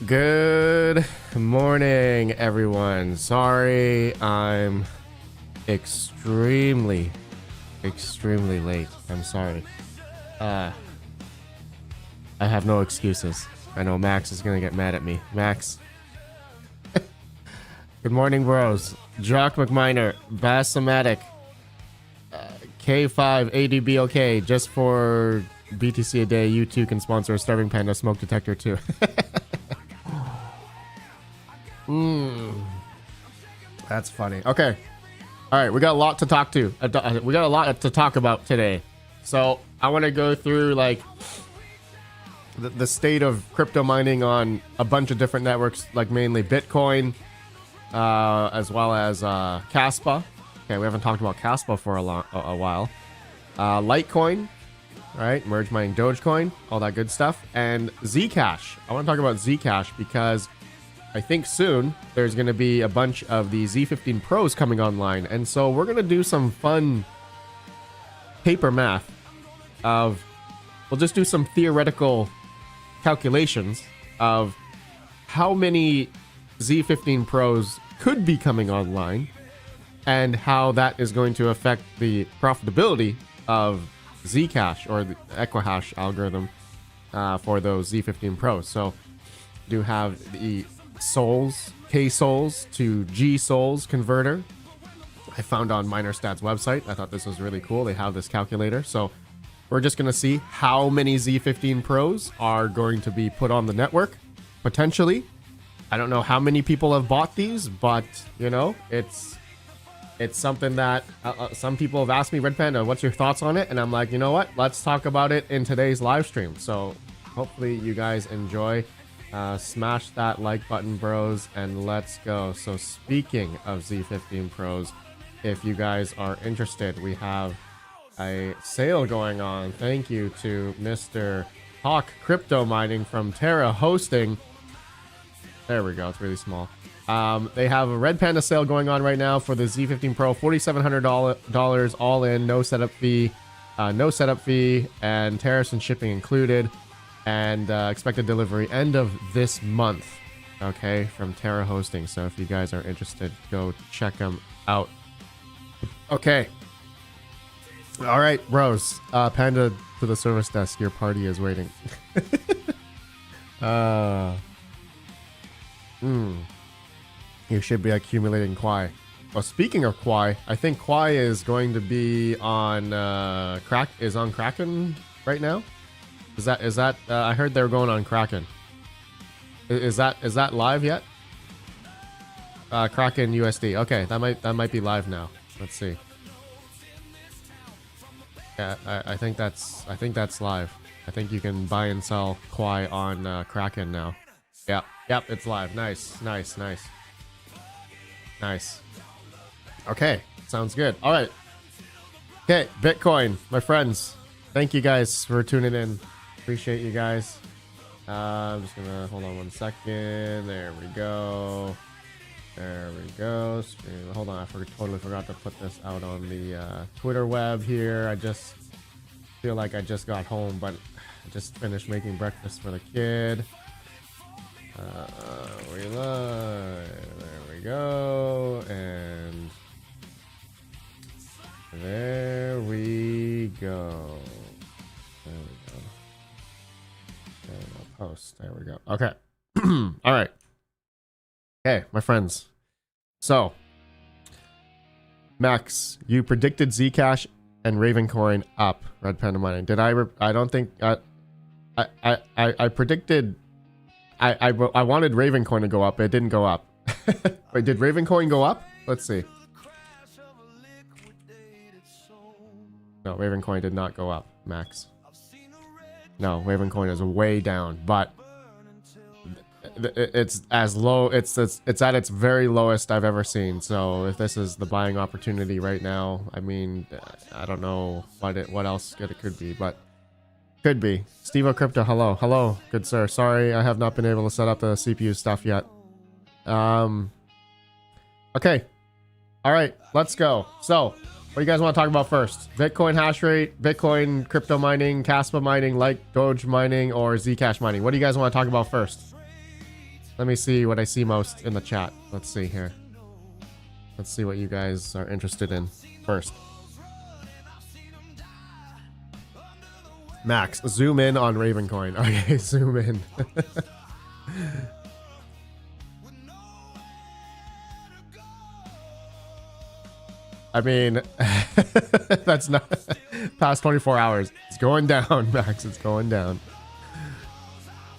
Good morning, everyone. Sorry, I'm extremely late. I'm sorry. I have no excuses. I know Max is gonna get mad at me. Max. Good morning, bros. Jock McMiner, Bassomatic, K5, ADBOK, just for BTC a day, you too can sponsor a Starving Panda smoke detector too. That's funny. Okay. All right, we got a lot to talk to. We got a lot to talk about today. So I want to go through like the state of crypto mining on a bunch of different networks, like mainly Bitcoin, as well as Kaspa. Okay, we haven't talked about Kaspa for a while. Litecoin, right? Merge mining Dogecoin, all that good stuff, and Zcash. I want to talk about Zcash because I think soon there's going to be a bunch of the Z15 Pros coming online. And so we're going to do some fun paper math of, we'll just do some theoretical calculations of how many Z15 Pros could be coming online and how that is going to affect the profitability of Zcash or the Equihash algorithm for those Z15 Pros. So do have the Souls, K Souls to G Souls converter I found on MinerStat's website. I thought this was really cool. They have this calculator. So we're just going to see how many Z15 Pros are going to be put on the network, potentially. I don't know how many people have bought these, but, you know, it's something that some people have asked me, Red Panda, what's your thoughts on it? And I'm like, you know what? Let's talk about it in today's live stream. So hopefully you guys enjoy. Smash that like button, bros, and let's go. So speaking of Z15 Pros, if you guys are interested, we have a sale going on. Thank you to Mr. Hawk Crypto Mining from Terra Hosting. There we go. It's really small. They have a Red Panda sale going on right now for the Z15 Pro, $4,700 all in, no setup fee, and tariffs and shipping included. And expected delivery end of this month, okay, from Terra Hosting. So if you guys are interested, go check them out. Okay. All right, bros. Panda to the service desk. Your party is waiting. You should be accumulating Kwai. Well, speaking of Kwai, I think Kwai is going to be on on Kraken right now. Is that I heard they're going on Kraken. Is that live yet? Kraken USD. Okay, that might be live now. Let's see. Yeah, I think that's live. I think you can buy and sell Kwai on Kraken now. Yep, it's live. Nice. Okay, sounds good. All right. Okay, Bitcoin, my friends. Thank you guys for tuning in. Appreciate you guys. I'm just gonna hold on 1 second. There we go. Hold on, I totally forgot to put this out on the Twitter web here. I just feel like I just got home, but I just finished making breakfast for the kid. There we go, and there we go. Post. There we go. Okay. All right. Okay, my friends. So, Max, you predicted Zcash and Ravencoin up. Red Panda Mining. Did I? I don't think. I predicted. I wanted Ravencoin to go up. It didn't go up. Wait, did Ravencoin go up? Let's see. No, Ravencoin did not go up, Max. No, Ravencoin is way down, but it's as low. It's at its very lowest I've ever seen. So if this is the buying opportunity right now, I mean, I don't know what else it could be, but could be. Steve Crypto, hello, good sir. Sorry, I have not been able to set up the CPU stuff yet. Okay, all right, let's go. So, what do you guys want to talk about first? Bitcoin hash rate, Bitcoin crypto mining, Kaspa mining, like Doge mining, or Zcash mining? What do you guys want to talk about first? Let me see what I see most in the chat. Let's see here. Let's see what you guys are interested in first. Max, zoom in on Ravencoin. Okay, zoom in. I mean, that's not past 24 hours. It's going down, Max. It's going down.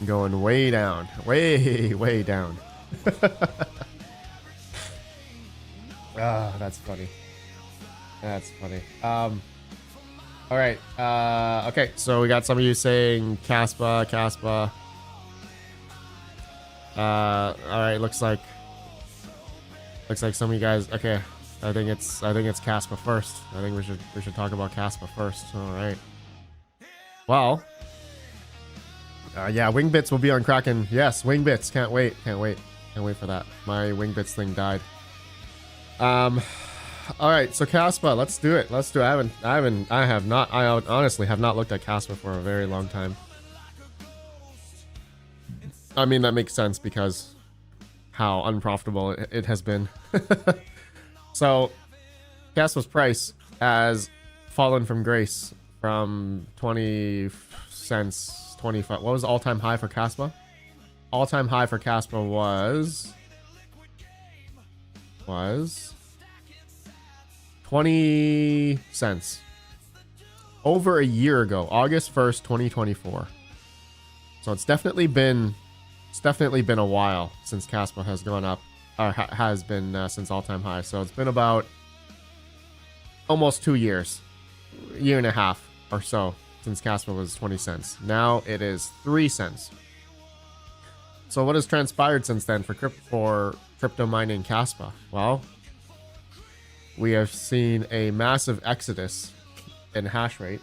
Going way down. Way down. Ah, that's funny. That's funny. All right. Okay, so we got some of you saying Kaspa. All right, looks like some of you guys. Okay, I think it's Kaspa first. I think we should talk about Kaspa first. All right. Well, yeah, Wingbits will be on Kraken. Yes, Wingbits. Can't wait for that. My Wingbits thing died. All right, so Kaspa, let's do it. I honestly have not looked at Kaspa for a very long time. I mean, that makes sense because how unprofitable it has been. So Kaspa's price has fallen from grace from 20 cents, 25. What was the all-time high for Kaspa? All-time high for Kaspa was 20 cents over a year ago, August 1st, 2024. So it's definitely been a while since Kaspa has gone up, or has been since all-time high. So it's been about almost 2 years, year and a half or so since Kaspa was 20 cents. Now it is 3 cents. So what has transpired since then for crypto mining Kaspa? Well, we have seen a massive exodus in hash rate,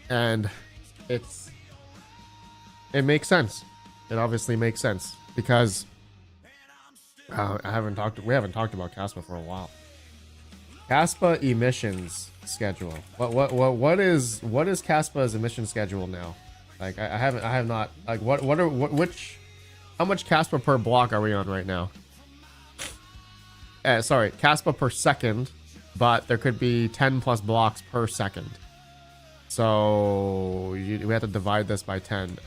and it makes sense. It obviously makes sense because we haven't talked about Kaspa for a while. Kaspa emissions schedule. What is Kaspa's emission schedule now? Like I have not, like how much Kaspa per block are we on right now? Sorry, Kaspa per second, but there could be 10 plus blocks per second. So we have to divide this by 10.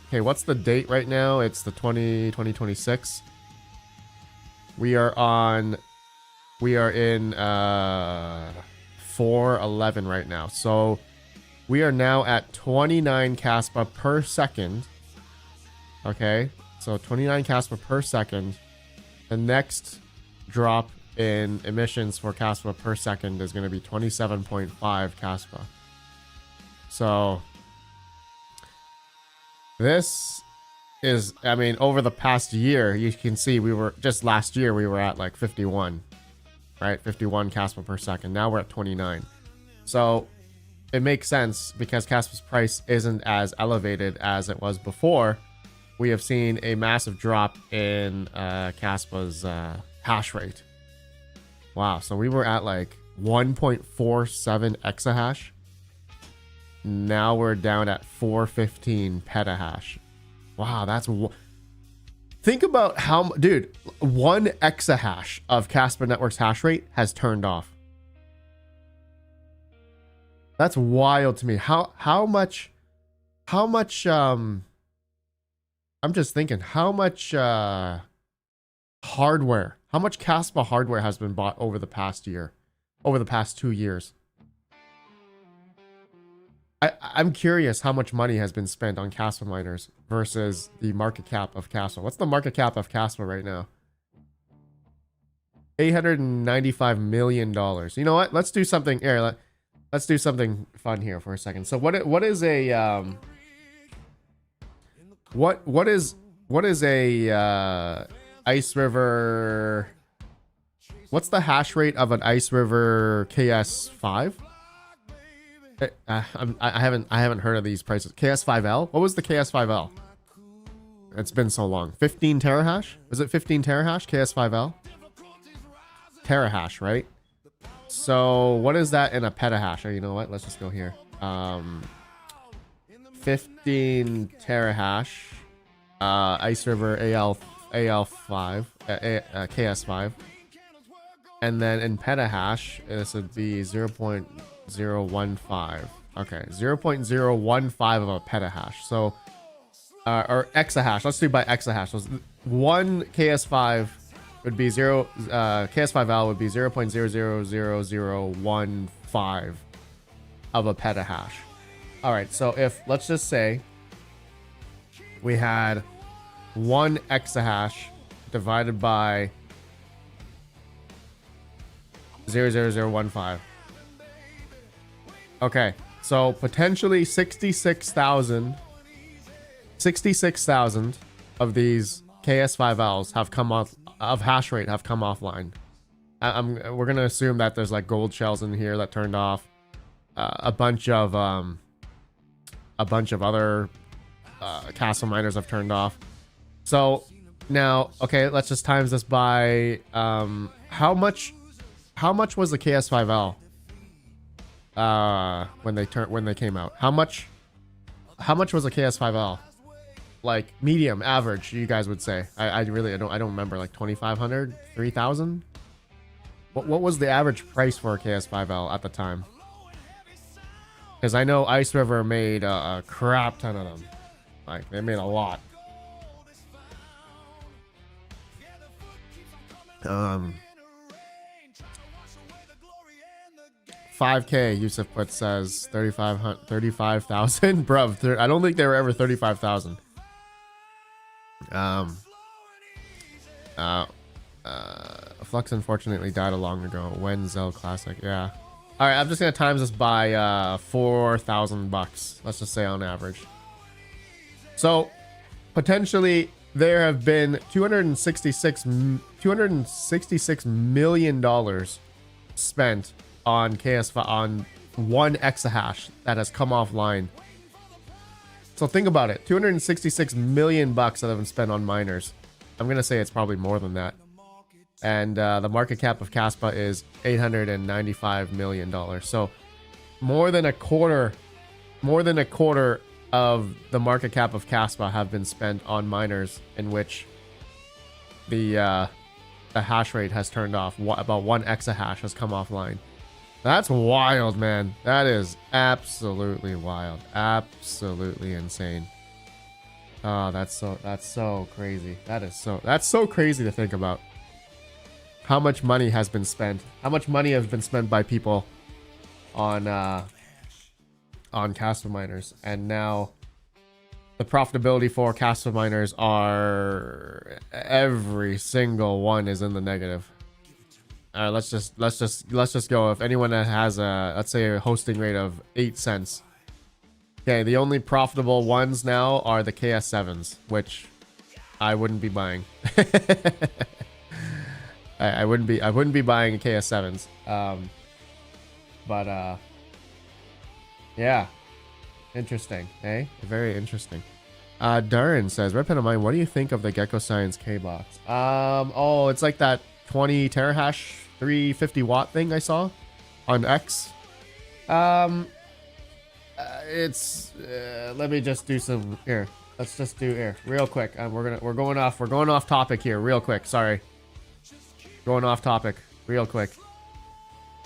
Okay, what's the date right now? It's the 2026. We are in 411 right now. So we are now at 29 Kaspa per second. Okay, so 29 Kaspa per second. The next drop in emissions for Kaspa per second is going to be 27.5 Kaspa. So this is, I mean, over the past year, you can see just last year we were at like 51, right? 51 Kaspa per second. Now we're at 29. So it makes sense because Kaspa's price isn't as elevated as it was before. We have seen a massive drop in Kaspa's hash rate. Wow, so we were at like 1.47 exahash. Now we're down at 415 petahash. Wow, think about how, dude, 1 exahash of Kaspa Network's hash rate has turned off. That's wild to me. How much I'm just thinking how much hardware, how much Kaspa hardware has been bought over the past 2 years. I'm curious how much money has been spent on Kaspa miners versus the market cap of Kaspa. What's the market cap of Kaspa right now? $895 million. You know what? Let's do something here. Let's do something fun here for a second. So what is a what is a Ice River? What's the hash rate of an Ice River KS5? I haven't heard of these prices. KS5L? What was the KS5L? It's been so long. 15 terahash? Was it 15 terahash? KS5L? Terahash, right? So what is that in a petahash? Oh, you know what? Let's just go here. 15 terahash Ice River AL5, KS5. And then in petahash, this would be 0.015. Okay, 0.015 of a petahash. So, or exahash. Let's do by exahash. So one KS5 would be KS5L would be 0.000015 of a petahash. All right, so if, let's just say we had one exahash divided by 0.00015. Okay, so potentially 66,000 of these KS5Ls have come off of hash rate have come offline. We're gonna assume that there's like gold shells in here that turned off. A bunch of other Kaspa miners have turned off. So now, okay, let's just times this by how much was the KS5L when they came out? How much was the KS5L? Like medium, average, you guys would say. I really don't remember. Like 2,500, 3,000. What was the average price for a KS5L at the time? Because I know Ice River made a crap ton of them. Like they made a lot. 5K, Yusuf Put says 35,000. Bruv, I don't think they were ever 35,000. Flux unfortunately died a long ago. When Zell Classic, yeah. All right, I'm just gonna times this by 4,000 bucks. Let's just say on average. So potentially there have been $266 million spent on KS5 on one exahash that has come offline. So think about it, 266 million bucks that have been spent on miners. I'm gonna say it's probably more than that. And the market cap of Kaspa is $895 million. So more than a quarter of the market cap of Kaspa have been spent on miners in which the hash rate has turned off. About one exahash has come offline. That's wild, man. That is absolutely wild. Absolutely insane. Oh, that's so crazy. That's so crazy to think about. How much money has been spent? How much money has been spent by people on Kaspa miners, and now the profitability for Kaspa miners are every single one is in the negative. All right, let's just go. If anyone that has let's say a hosting rate of 8 cents. Okay, the only profitable ones now are the KS7s, which I wouldn't be buying. I wouldn't be buying KS7s. Yeah, interesting, eh? Very interesting. Darren says, RedPandaMining, what do you think of the Gecko Science K box? Oh, it's like that 20 terahash 350 watt thing I saw on X. It's let me just do some here. Let's just do here real quick. We're going off topic here real quick. Sorry, going off topic real quick.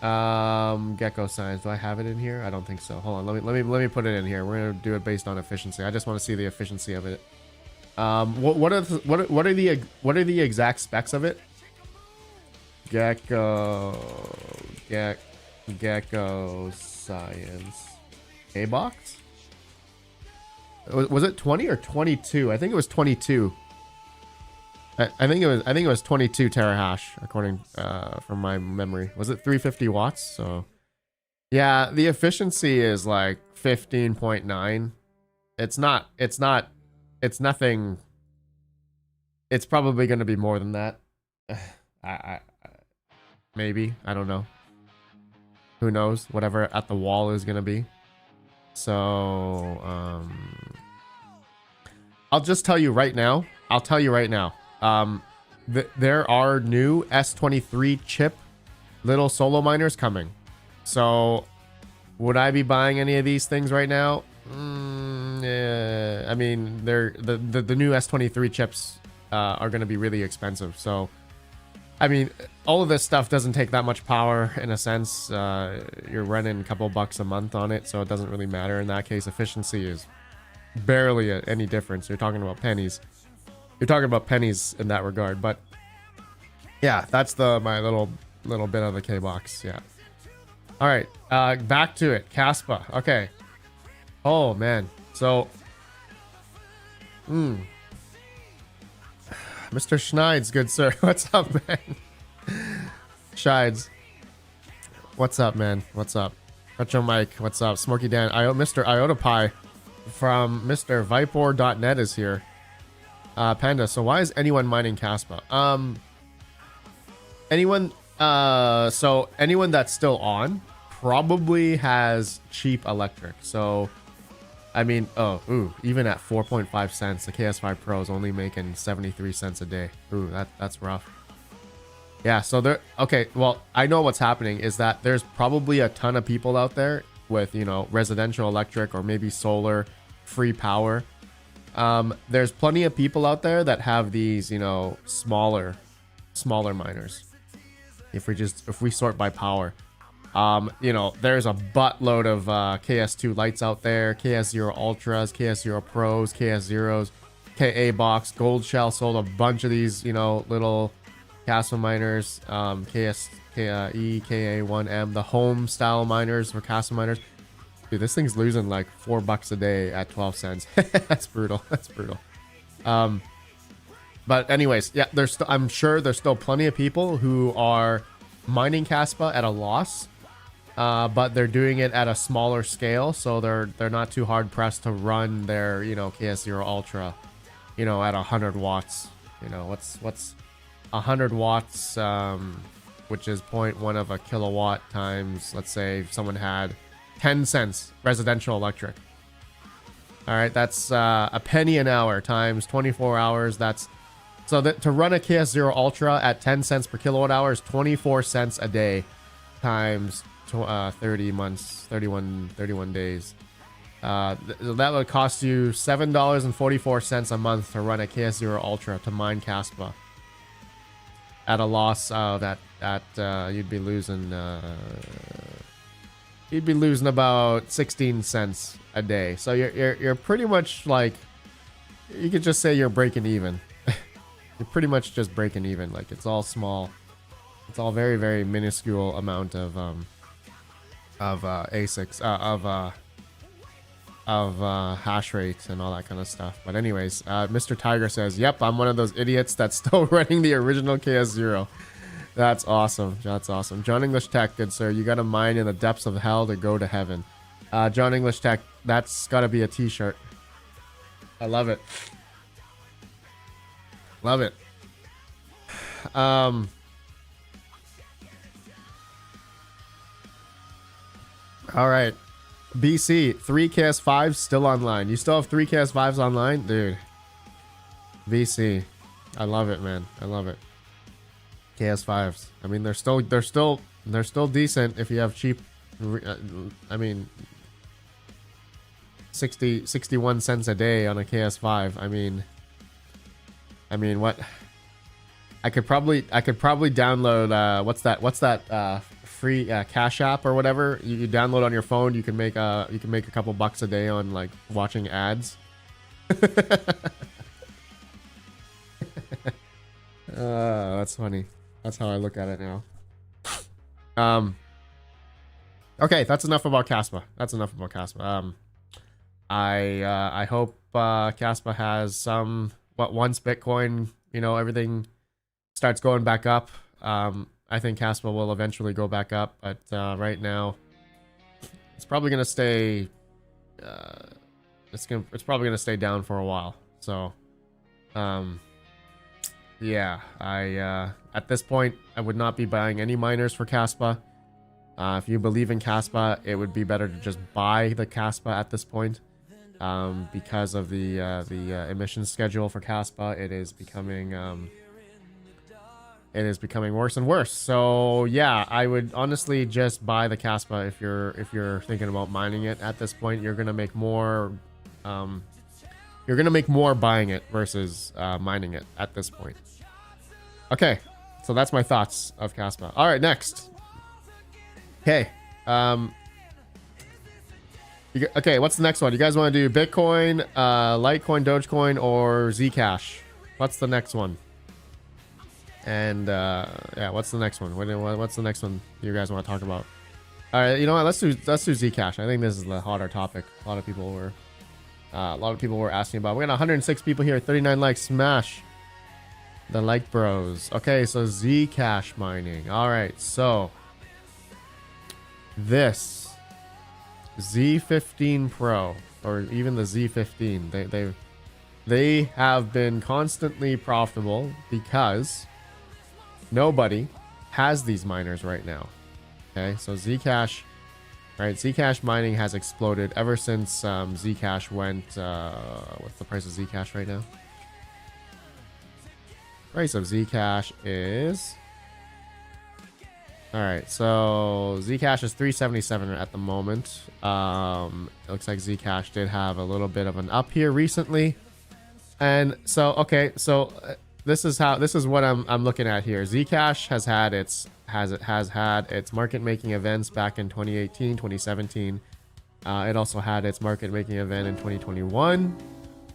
Gecko Science, do I have it in here? I don't think so. Hold on, let me put it in here. We're gonna do it based on efficiency. I just want to see the efficiency of it. What are the exact specs of it? Gecko Science A box. Was it 20 or 22? I think it was 22. I think it was 22 terahash according from my memory. Was it 350 watts? So yeah, the efficiency is like 15.9. It's nothing. It's probably going to be more than that. Maybe, I don't know. Who knows? Whatever at the wall is going to be. So I'll just tell you right now. There are new S23 chip little solo miners coming. So would I be buying any of these things right now? I mean, the new S23 chips are going to be really expensive. So, I mean, all of this stuff doesn't take that much power in a sense. You're running a couple bucks a month on it, so it doesn't really matter. In that case, efficiency is barely any difference. You're talking about pennies. You're talking about pennies in that regard. But yeah, that's my little bit of the K box. Yeah. All right, back to it. Kaspa. Okay. Oh man. So, Mr. Schneids, good sir. What's up, man? Schneids. What's up, man? What's up? Retro Mike. What's up? Smoky Dan. Mr. Iota Pie from Mr. Vipor.net is here. Panda. So why is anyone mining Kaspa? So anyone that's still on probably has cheap electric. So, I mean, even at 4.5 cents, the KS5 Pro is only making 73 cents a day. Ooh, that's rough. Yeah, so okay, well, I know what's happening is that there's probably a ton of people out there with, you know, residential electric or maybe solar, free power. There's plenty of people out there that have these, you know, smaller miners. If we sort by power. You know, there's a buttload of KS2 lights out there, KS0 Ultras, KS0 Pros, KS0s, KA Box, Gold Shell sold a bunch of these, you know, little Kaspa miners, KE, KA1M, the home style miners for Kaspa miners. Dude, this thing's losing like $4 a day at 12 cents. That's brutal. That's brutal. But anyways, yeah, I'm sure there's still plenty of people who are mining Kaspa at a loss. But they're doing it at a smaller scale, so they're not too hard pressed to run their, you know, KS0 Ultra, you know, at 100 watts. You know, what's 100 watts, which is 0.1 of a kilowatt times, let's say if someone had 10 cents residential electric. All right, that's a penny an hour times 24 hours. That's so that to run a KS0 Ultra at 10 cents per kilowatt hour is 24 cents a day times 30 months, 31 days. That would cost you $7.44 a month to run a KS0 Ultra to mine Kaspa at a loss that you'd be losing about 16 cents a day. So you're pretty much like, you could just say you're breaking even. You're pretty much just breaking even. Like, it's all small. It's all very, very minuscule amount of ASICs, of hash rates and all that kind of stuff. But anyways, Mr. Tiger says, yep, I'm one of those idiots that's still running the original KS0. That's awesome. That's awesome. John English Tech, good sir. You got to mine in the depths of hell to go to heaven. John English Tech, that's got to be a t-shirt. I love it. Love it. All right. BC, 3 KS5s still online. You still have 3 KS5s online? Dude. BC. I love it, man. I love it. KS5s. I mean, they're still decent if you have cheap, I mean, 61 cents a day on a KS5. I mean, what? I could probably download what's that free Cash App or whatever you download on your phone. You can make a couple bucks a day on like watching ads. That's funny. That's how I look at it now. Okay, that's enough about Kaspa. I hope Kaspa has some, once Bitcoin, you know, everything starts going back up. I think Kaspa will eventually go back up, but right now it's probably gonna stay. It's probably gonna stay down for a while. So, yeah, at this point I would not be buying any miners for Kaspa. If you believe in Kaspa, it would be better to just buy the Kaspa at this point, because of the emissions schedule for Kaspa. It is becoming worse and worse. So yeah, I would honestly just buy the Kaspa if you're thinking about mining it. At this point, you're gonna make more You're gonna make more buying it versus mining it at this point. Okay, so that's my thoughts of Kaspa. All right, next. Okay, okay, what's the next one? You guys want to do Bitcoin, Litecoin, Dogecoin, or Zcash? What's the next one? And yeah, what's the next one? What's the next one you guys want to talk about? All right, you know what? Let's do Zcash. I think this is the hotter topic. A lot of people were asking about. We got 106 people here, 39 likes. Smash the like bros. Okay, so Zcash mining. All right, so this Z15 Pro or even the Z15, they have been constantly profitable because nobody has these miners right now. Okay, so Zcash, right? Zcash mining has exploded ever since Zcash went. What's the price of Zcash right now? Price of Zcash is. All right, so Zcash is 377 at the moment. It looks like Zcash did have a little bit of an up here recently, and so okay, so this is what I'm looking at here. Zcash has had its market making events back in 2018, 2017. It also had its market making event in 2021,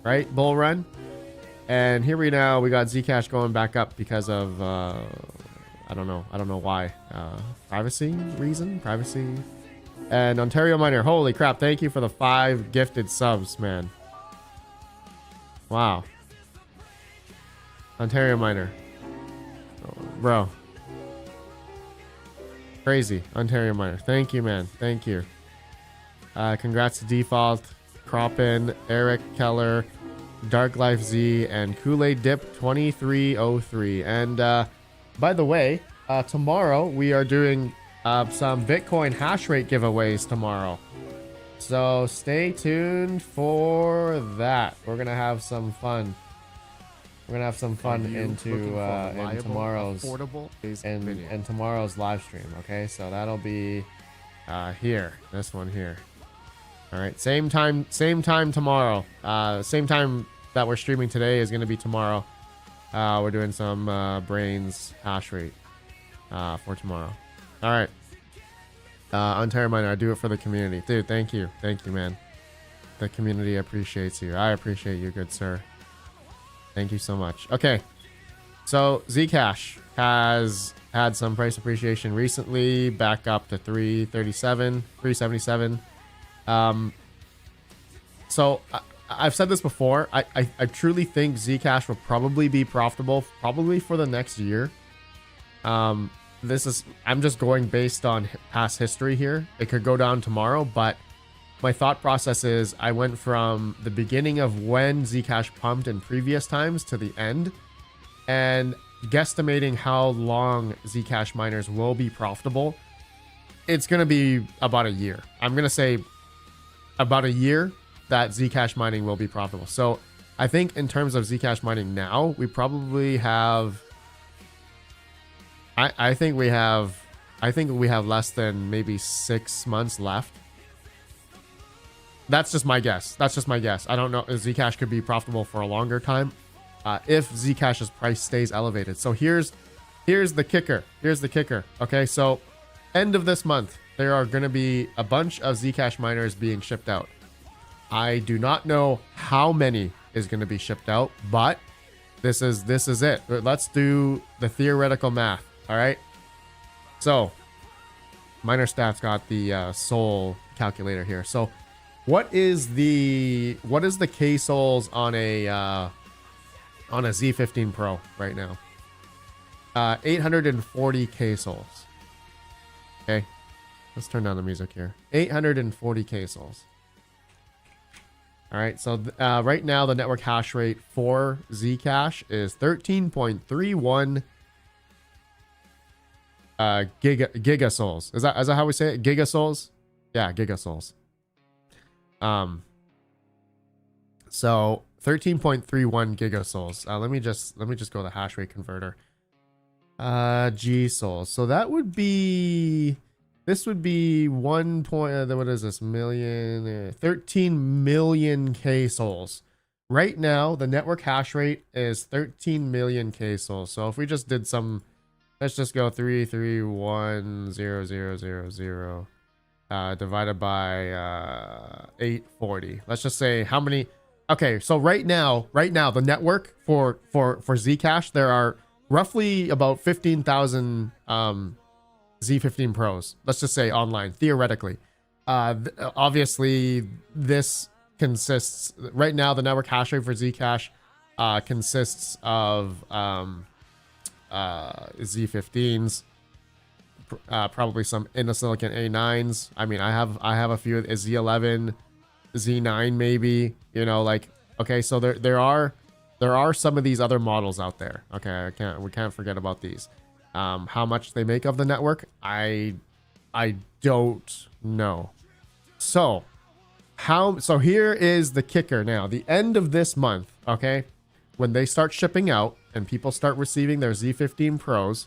right? Bull run, and here we got Zcash going back up because of I don't know why. Privacy. And Ontario Miner, holy crap, thank you for the 5 gifted subs, man. Wow. Ontario Miner. Oh, bro. Crazy. Ontario Miner. Thank you, man. Thank you. Congrats to Default, Croppin, Eric Keller, Dark Life Z, and Kool-Aid Dip 2303. And by the way, tomorrow we are doing some Bitcoin hash rate giveaways tomorrow. So stay tuned for that. We're gonna have some fun. We're gonna have some fun into in tomorrow's and tomorrow's live stream. Okay, so that'll be here. This one here. All right, same time tomorrow. Same time that we're streaming today is gonna be tomorrow. We're doing some brains hash rate for tomorrow. All right. Ontario Miner, I do it for the community. Dude, thank you, man. The community appreciates you. I appreciate you, good sir. Thank you so much. Okay, so Zcash has had some price appreciation recently, back up to 377. So I've said this before. I truly think Zcash will probably be profitable, probably for the next year. I'm just going based on past history here. It could go down tomorrow, but my thought process is I went from the beginning of when Zcash pumped in previous times to the end, and guesstimating how long Zcash miners will be profitable. It's going to be about a year. I'm going to say about a year that Zcash mining will be profitable. So I think in terms of Zcash mining now, we probably have I think we have less than maybe 6 months left. That's just my guess. I don't know if Zcash could be profitable for a longer time if Zcash's price stays elevated. So here's the kicker. Okay, so end of this month, there are going to be a bunch of Zcash miners being shipped out. I do not know how many is going to be shipped out, but this is it. Let's do the theoretical math. All right. So Miner Stats got the Sol calculator here. So what is the K Sols on a Z15 Pro right now? 840 K Sols. Okay. Let's turn down the music here. 840 K Sols. All right, so right now the network hash rate for Zcash is 13.31 gigasols. Is that how we say it? Gigasols? Yeah, gigasols. So 13.31 gigasols. Let me just go to the hash rate converter. G sols. So that would be. This would be 1 point, what is this, 13 million K sols, Right now, the network hash rate is 13 million KSOL. So if we just did some, let's just go 3310000 divided by 840. Let's just say how many. Okay, so right now, the network for Zcash, there are roughly about 15,000 Z15 Pros. Let's just say online, theoretically. Obviously, this consists right now. The network hash rate for Zcash consists of Z15s, probably some Silicon A9s. I mean, I have a few Z11, Z9 maybe. You know, like, okay, so there are some of these other models out there. Okay, we can't forget about these. How much they make of the network, I don't know. So here is the kicker now. The end of this month, okay, when they start shipping out and people start receiving their Z15 Pros.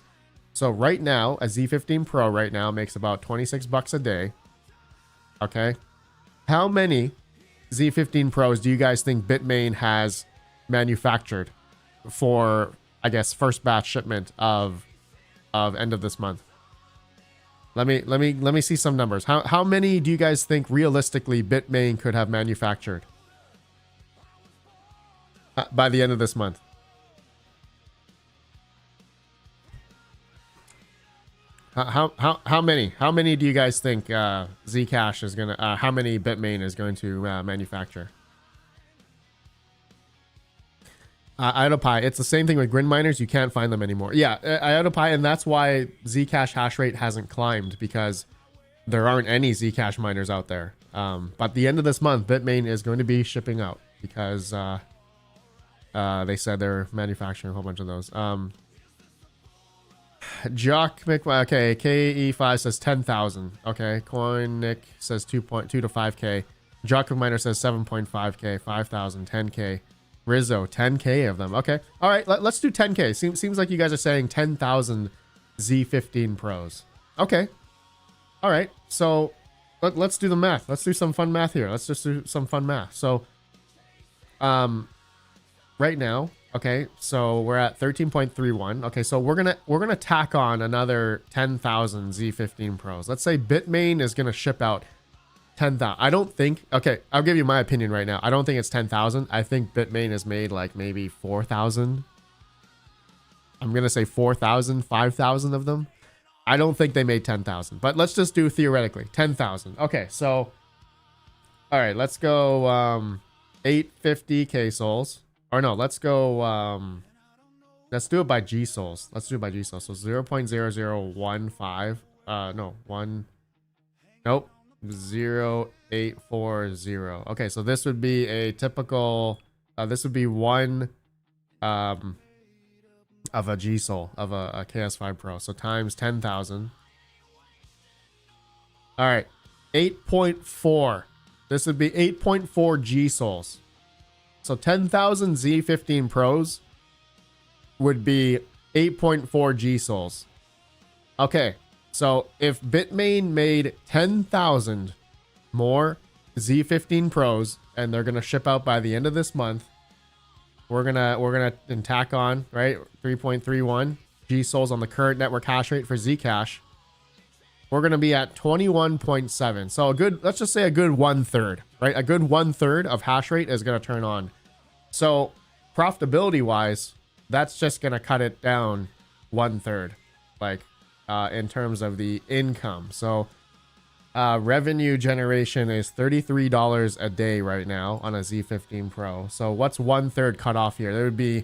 So right now, a Z15 Pro right now makes about 26 bucks a day. Okay. How many Z15 Pros do you guys think Bitmain has manufactured for, I guess, first batch shipment of end of this month? Let me see some numbers. How many do you guys think realistically Bitmain could have manufactured by the end of this month? How many do you guys think Zcash is gonna? How many Bitmain is going to manufacture? IOTA, it's the same thing with grid miners. You can't find them anymore. Yeah, IOTA, and that's why Zcash hash rate hasn't climbed, because there aren't any Zcash miners out there. But at the end of this month, Bitmain is going to be shipping out because they said they're manufacturing a whole bunch of those. Jock okay, KE5 says 10,000. Okay, CoinNick says 2.2 to 5K. Jock Miner says 7.5K, 5,000, 10K. Rizzo, 10K of them. Okay. All right, let's do 10K. Seems like you guys are saying 10,000 Z15 Pros. Okay. All right. So let's do the math. Let's do some fun math here. Let's just do some fun math. So right now, okay, so we're at 13.31. Okay, so we're gonna tack on another 10,000 Z15 Pros. Let's say Bitmain is gonna ship out 10,000. I don't think, okay, I'll give you my opinion right now. I don't think it's 10,000. I think Bitmain has made like maybe 4,000. I'm going to say 4,000, 5,000 of them. I don't think they made 10,000, but let's just do theoretically 10,000. Okay, so, all right, let's go 850 KSOLs. Or no, let's go, let's do it by GSOLs. Let's do it by GSOLs. So 0.0015, no, nope. 0840. Okay, so this would be a typical this would be one of a GSOL of a KS5 Pro. So times 10,000. All right, 8.4. This would be 8.4 GSOLs. So 10,000 Z15 Pros would be 8.4 GSOLs. Okay. So if Bitmain made 10,000 more Z15 Pros and they're gonna ship out by the end of this month, we're gonna tack on, right, 3.31 GSOLs on the current network hash rate for Zcash. We're gonna be at 21.7. So a good, let's just say a good 1/3, right? A good 1/3 of hash rate is gonna turn on. So profitability wise, that's just gonna cut it down 1/3, like. In terms of the income. So revenue generation is $33 a day right now on a Z15 Pro. So what's 1/3 cut off here? There would be,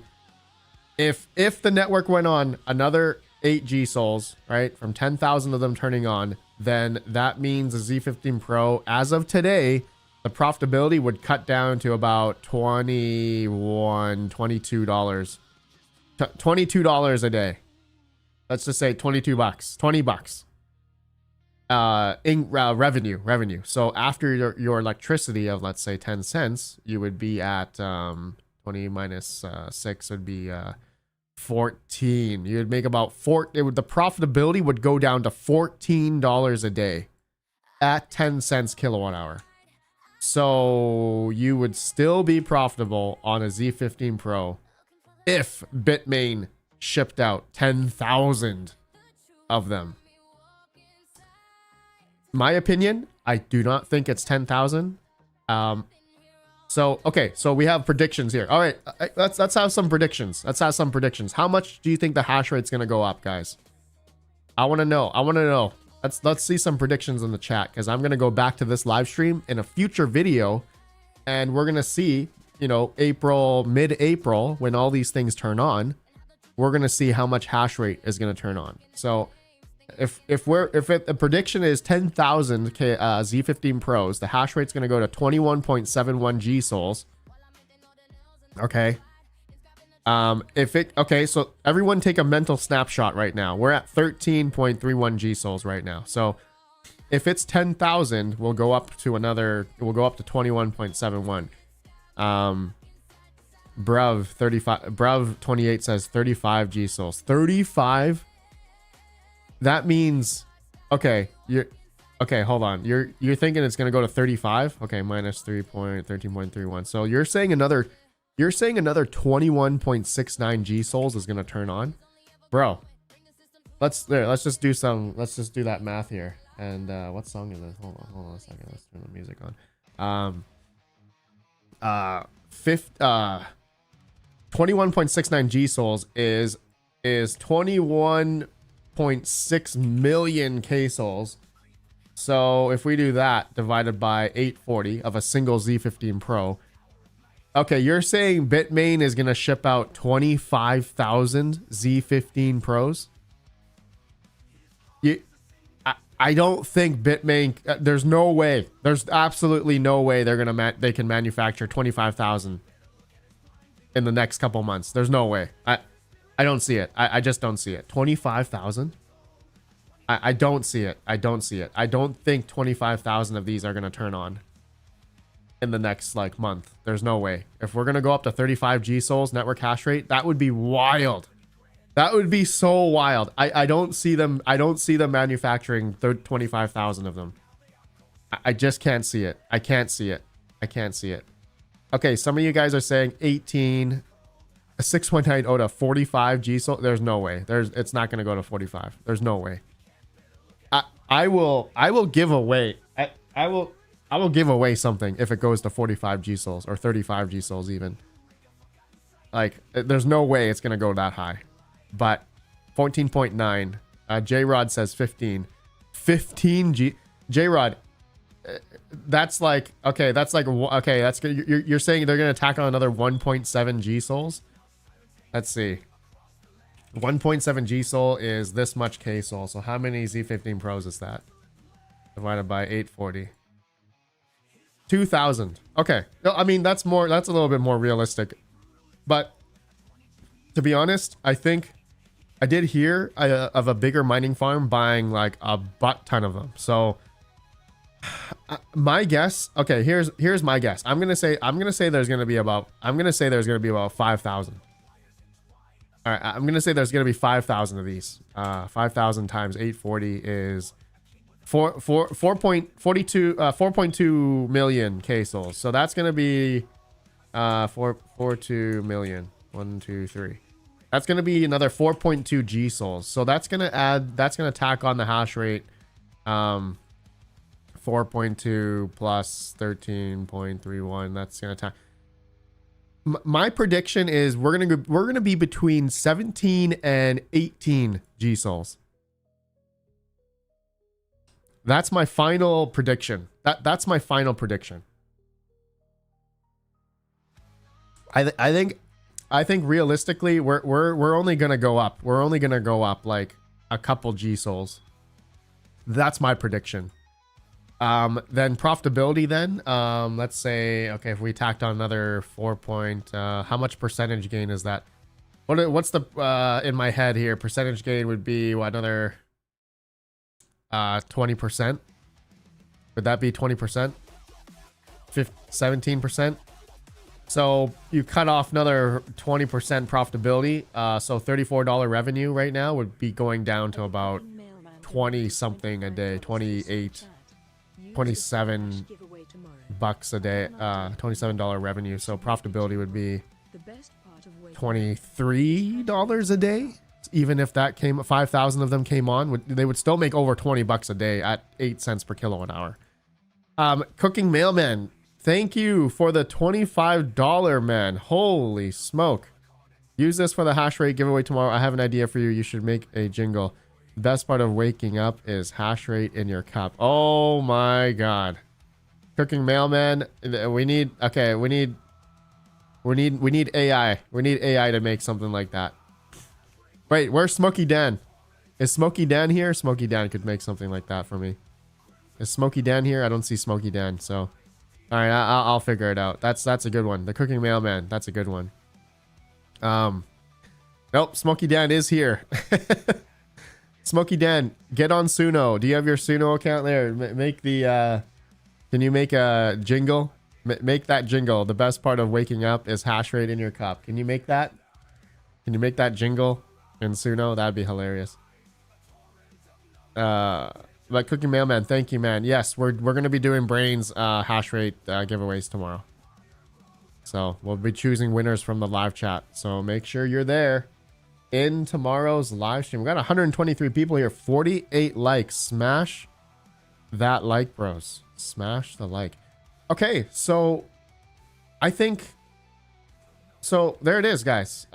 if the network went on another 8 GSOLs, right, from 10,000 of them turning on, then that means a Z15 Pro, as of today, the profitability would cut down to about $22 a day. Let's just say 22 bucks, 20 bucks in revenue. So after your electricity of, let's say, 10 cents, you would be at 20 minus 6 would be 14. You would make about the profitability would go down to $14 a day at 10 cents kilowatt hour. So you would still be profitable on a Z15 Pro if Bitmain shipped out 10,000 of them. My opinion, I do not think it's 10,000. So okay, so we have predictions here. All right, let's have some predictions. How much do you think the hash rate's gonna go up, guys? I want to know. Let's see some predictions in the chat, because I'm gonna go back to this live stream in a future video, and we're gonna see, you know, mid-April, when all these things turn on, we're gonna see how much hash rate is gonna turn on. So if the prediction is 10,000 Z15 Pros, the hash rate's gonna go to 21.71 G souls. Okay. Okay, so everyone take a mental snapshot right now. We're at 13.31 G souls right now. So if it's 10,000, we'll go up to 21.71. Bruv 28 says 35 G souls. 35. That means, okay, hold on. You're thinking it's gonna go to 35? Okay, minus 13.31. So you're saying another 21.69 G souls is gonna turn on, bro. Let's just do that math here. And what song is this? Hold on a second. Let's turn the music on. 21.69 G souls is 21.6 million K souls. So if we do that divided by 840 of a single Z15 Pro, okay, you're saying Bitmain is gonna ship out 25,000 Z15 Pros? I don't think Bitmain. There's no way. There's absolutely no way they can manufacture 25,000 in the next couple months. There's no way. I don't see it. I just don't see it. 25,000. I don't see it. I don't think 25,000 of these are gonna turn on in the next like month. There's no way. If we're gonna go up to 35 G souls network hash rate, that would be wild. That would be so wild. I don't see them manufacturing 25,000 of them. I just can't see it. I can't see it. Okay, some of you guys are saying 18, 619 Oda, 45 G soul. There's no way. It's not gonna go to 45. There's no way. I will give away. I will give away something if it goes to 45 G souls or 35 G souls even. Like, there's no way it's gonna go that high. But 14.9. J-Rod says 15. 15 G. J-Rod, that's like, okay, that's good. You're saying they're gonna tack on another 1.7 G souls? Let's see. 1.7 G soul is this much K soul. So how many Z15 Pros is that? Divided by 840. 2,000. Okay. I mean, that's a little bit more realistic. But to be honest, I think I did hear of a bigger mining farm buying like a butt ton of them. So my guess, okay, here's my guess. I'm gonna say there's gonna be about 5,000. All right, I'm gonna say there's gonna be 5,000 of these. 5,000 times 840 is 4.2 million K souls. So that's gonna be 4.2 million. 1, 2, 3. That's going to be another 4.2 G souls. So that's going to tack on the hash rate. 4.2 plus 13.31. That's going to tack. My prediction is we're going to be between 17 and 18 G souls. That's my final prediction. That's my final prediction. I think realistically, we're only gonna go up. We're only gonna go up like a couple G souls. That's my prediction. Then profitability. Then let's say, okay, if we tacked on another 4 how much percentage gain is that? What's the in my head here? Percentage gain would be what, another 20%. Would that be 20%? 17%. So you cut off another 20% profitability. So $34 revenue right now would be going down to about 20 something a day, 28, 27 bucks a day, $27 revenue. So profitability would be $23 a day. Even if that came, 5,000 of them came on, they would still make over 20 bucks a day at 8 cents per kilowatt hour. Cooking Mailman, thank you for the $25, man. Holy smoke. Use this for the hash rate giveaway tomorrow. I have an idea for you. You should make a jingle. Best part of waking up is hash rate in your cup. Oh my God. Cooking Mailman, we need AI. We need AI to make something like that. Wait, where's Smokey Dan? Is Smokey Dan here? Smokey Dan could make something like that for me. Is Smokey Dan here? I don't see Smokey Dan, so all right, I'll figure it out. That's a good one. The Cooking Mailman, that's a good one. Nope, Smokey Dan is here. Smokey Dan, get on Suno. Do you have your Suno account there? Make the can you make a jingle? Make that jingle. The best part of waking up is hash rate in your cup. Can you make that? Can you make that jingle in Suno? That'd be hilarious. But Cooking Mailman, thank you, man. Yes, we're gonna be doing brains hash rate giveaways tomorrow. So we'll be choosing winners from the live chat. So make sure you're there in tomorrow's live stream. We got 123 people here, 48 likes. Smash that like, bros. Smash the like. Okay, so I think so there it is, guys.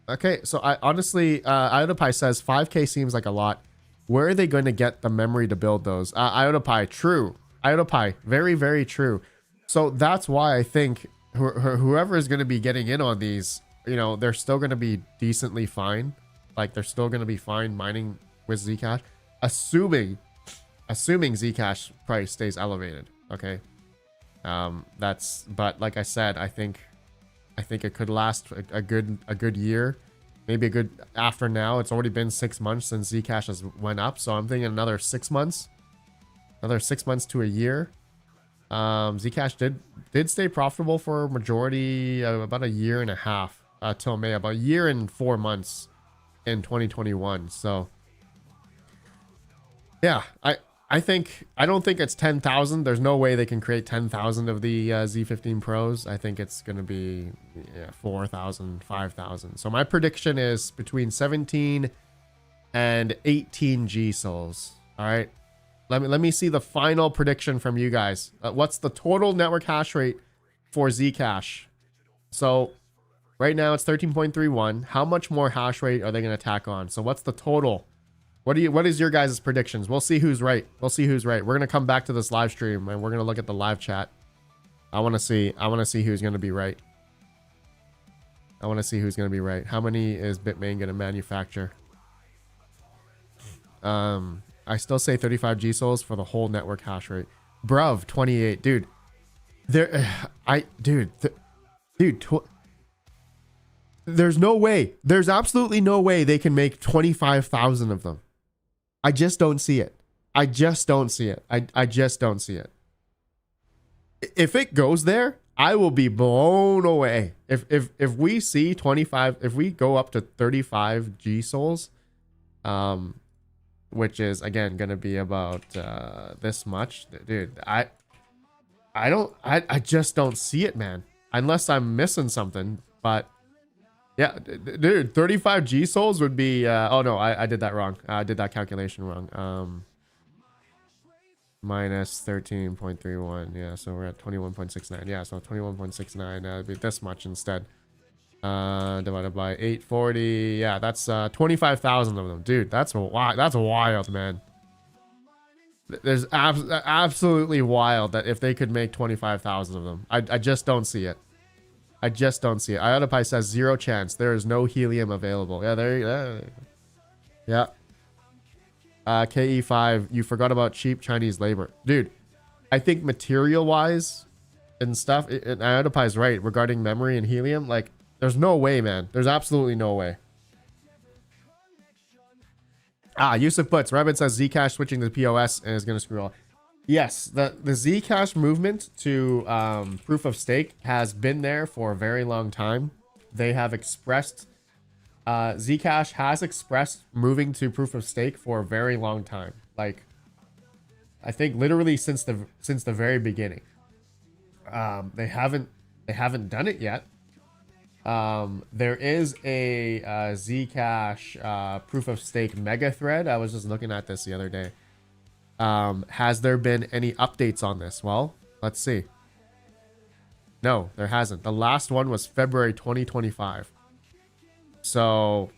Okay, so I honestly IotaPie says 5k seems like a lot. Where are they going to get the memory to build those? IotaPie, true. IotaPie, very, very true. So that's why I think whoever is going to be getting in on these, you know, they're still going to be decently fine. Like they're still going to be fine mining with Zcash, assuming Zcash price stays elevated. Okay, but like I said, I think it could last a good year, maybe a good after now. It's already been 6 months since Zcash has went up, so I'm thinking another 6 months, to a year. Zcash did stay profitable for a majority about a year and a half till May, about a year and 4 months in 2021. So yeah, I don't think it's 10,000. There's no way they can create 10,000 of the Z15 Pros. I think it's going to be 4,000, 5,000. So my prediction is between 17 and 18 G souls. All right. Let me see the final prediction from you guys. What's the total network hash rate for Zcash? So right now it's 13.31. How much more hash rate are they going to tack on? So what's the total? What is your guys' predictions? We'll see who's right. We're going to come back to this live stream and we're going to look at the live chat. I want to see who's going to be right. How many is Bitmain going to manufacture? I still say 35 G souls for the whole network hash rate. Bruv, 28, dude. There's no way. There's absolutely no way they can make 25,000 of them. I just don't see it. I just don't see it. If it goes there, I will be blown away. If we see 25, if we go up to 35 G souls, which is again going to be about this much, dude, I just don't see it, man, unless I'm missing something. But yeah, dude, 35 G souls would be oh no, I did that wrong. I did that calculation wrong. Minus 13.31. Yeah, so we're at 21.69. Yeah, so 21.69 would be this much instead. Divided by 840. Yeah, that's 25,000 of them, dude. That's wild, man. There's absolutely wild that if they could make 25,000 of them. I just don't see it. IotaPie says 0 chance. There is no helium available. Yeah, there you go. Yeah. KE5, you forgot about cheap Chinese labor. Dude, I think material wise and stuff, and IotaPie's right regarding memory and helium. Like, there's no way, man. There's absolutely no way. Yusuf Butts. Rabbit says Zcash switching to POS and is going to screw all. Yes, the Zcash movement to proof of stake has been there for a very long time. They have expressed, Zcash has expressed moving to proof of stake for a very long time. Like, I think literally since the very beginning. They haven't done it yet. There is a Zcash proof of stake mega thread. I was just looking at this the other day. Has there been any updates on this? Well, let's see. No, there hasn't. The last one was February 2025. So,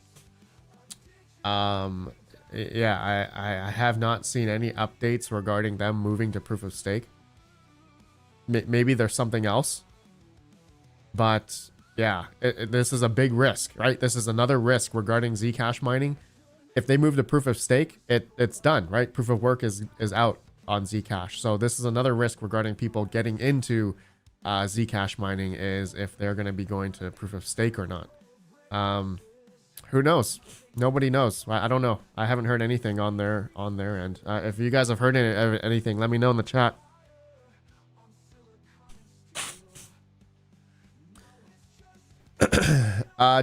yeah, I have not seen any updates regarding them moving to proof of stake. Maybe there's something else. But yeah, this is a big risk, right? This is another risk regarding Zcash mining. If they move to proof of stake, it's done, right? Proof of work is out on Zcash. So this is another risk regarding people getting into Zcash mining, is if they're going to be going to proof of stake or not. Who knows? Nobody knows. I don't know. I haven't heard anything on their end. If you guys have heard anything, let me know in the chat.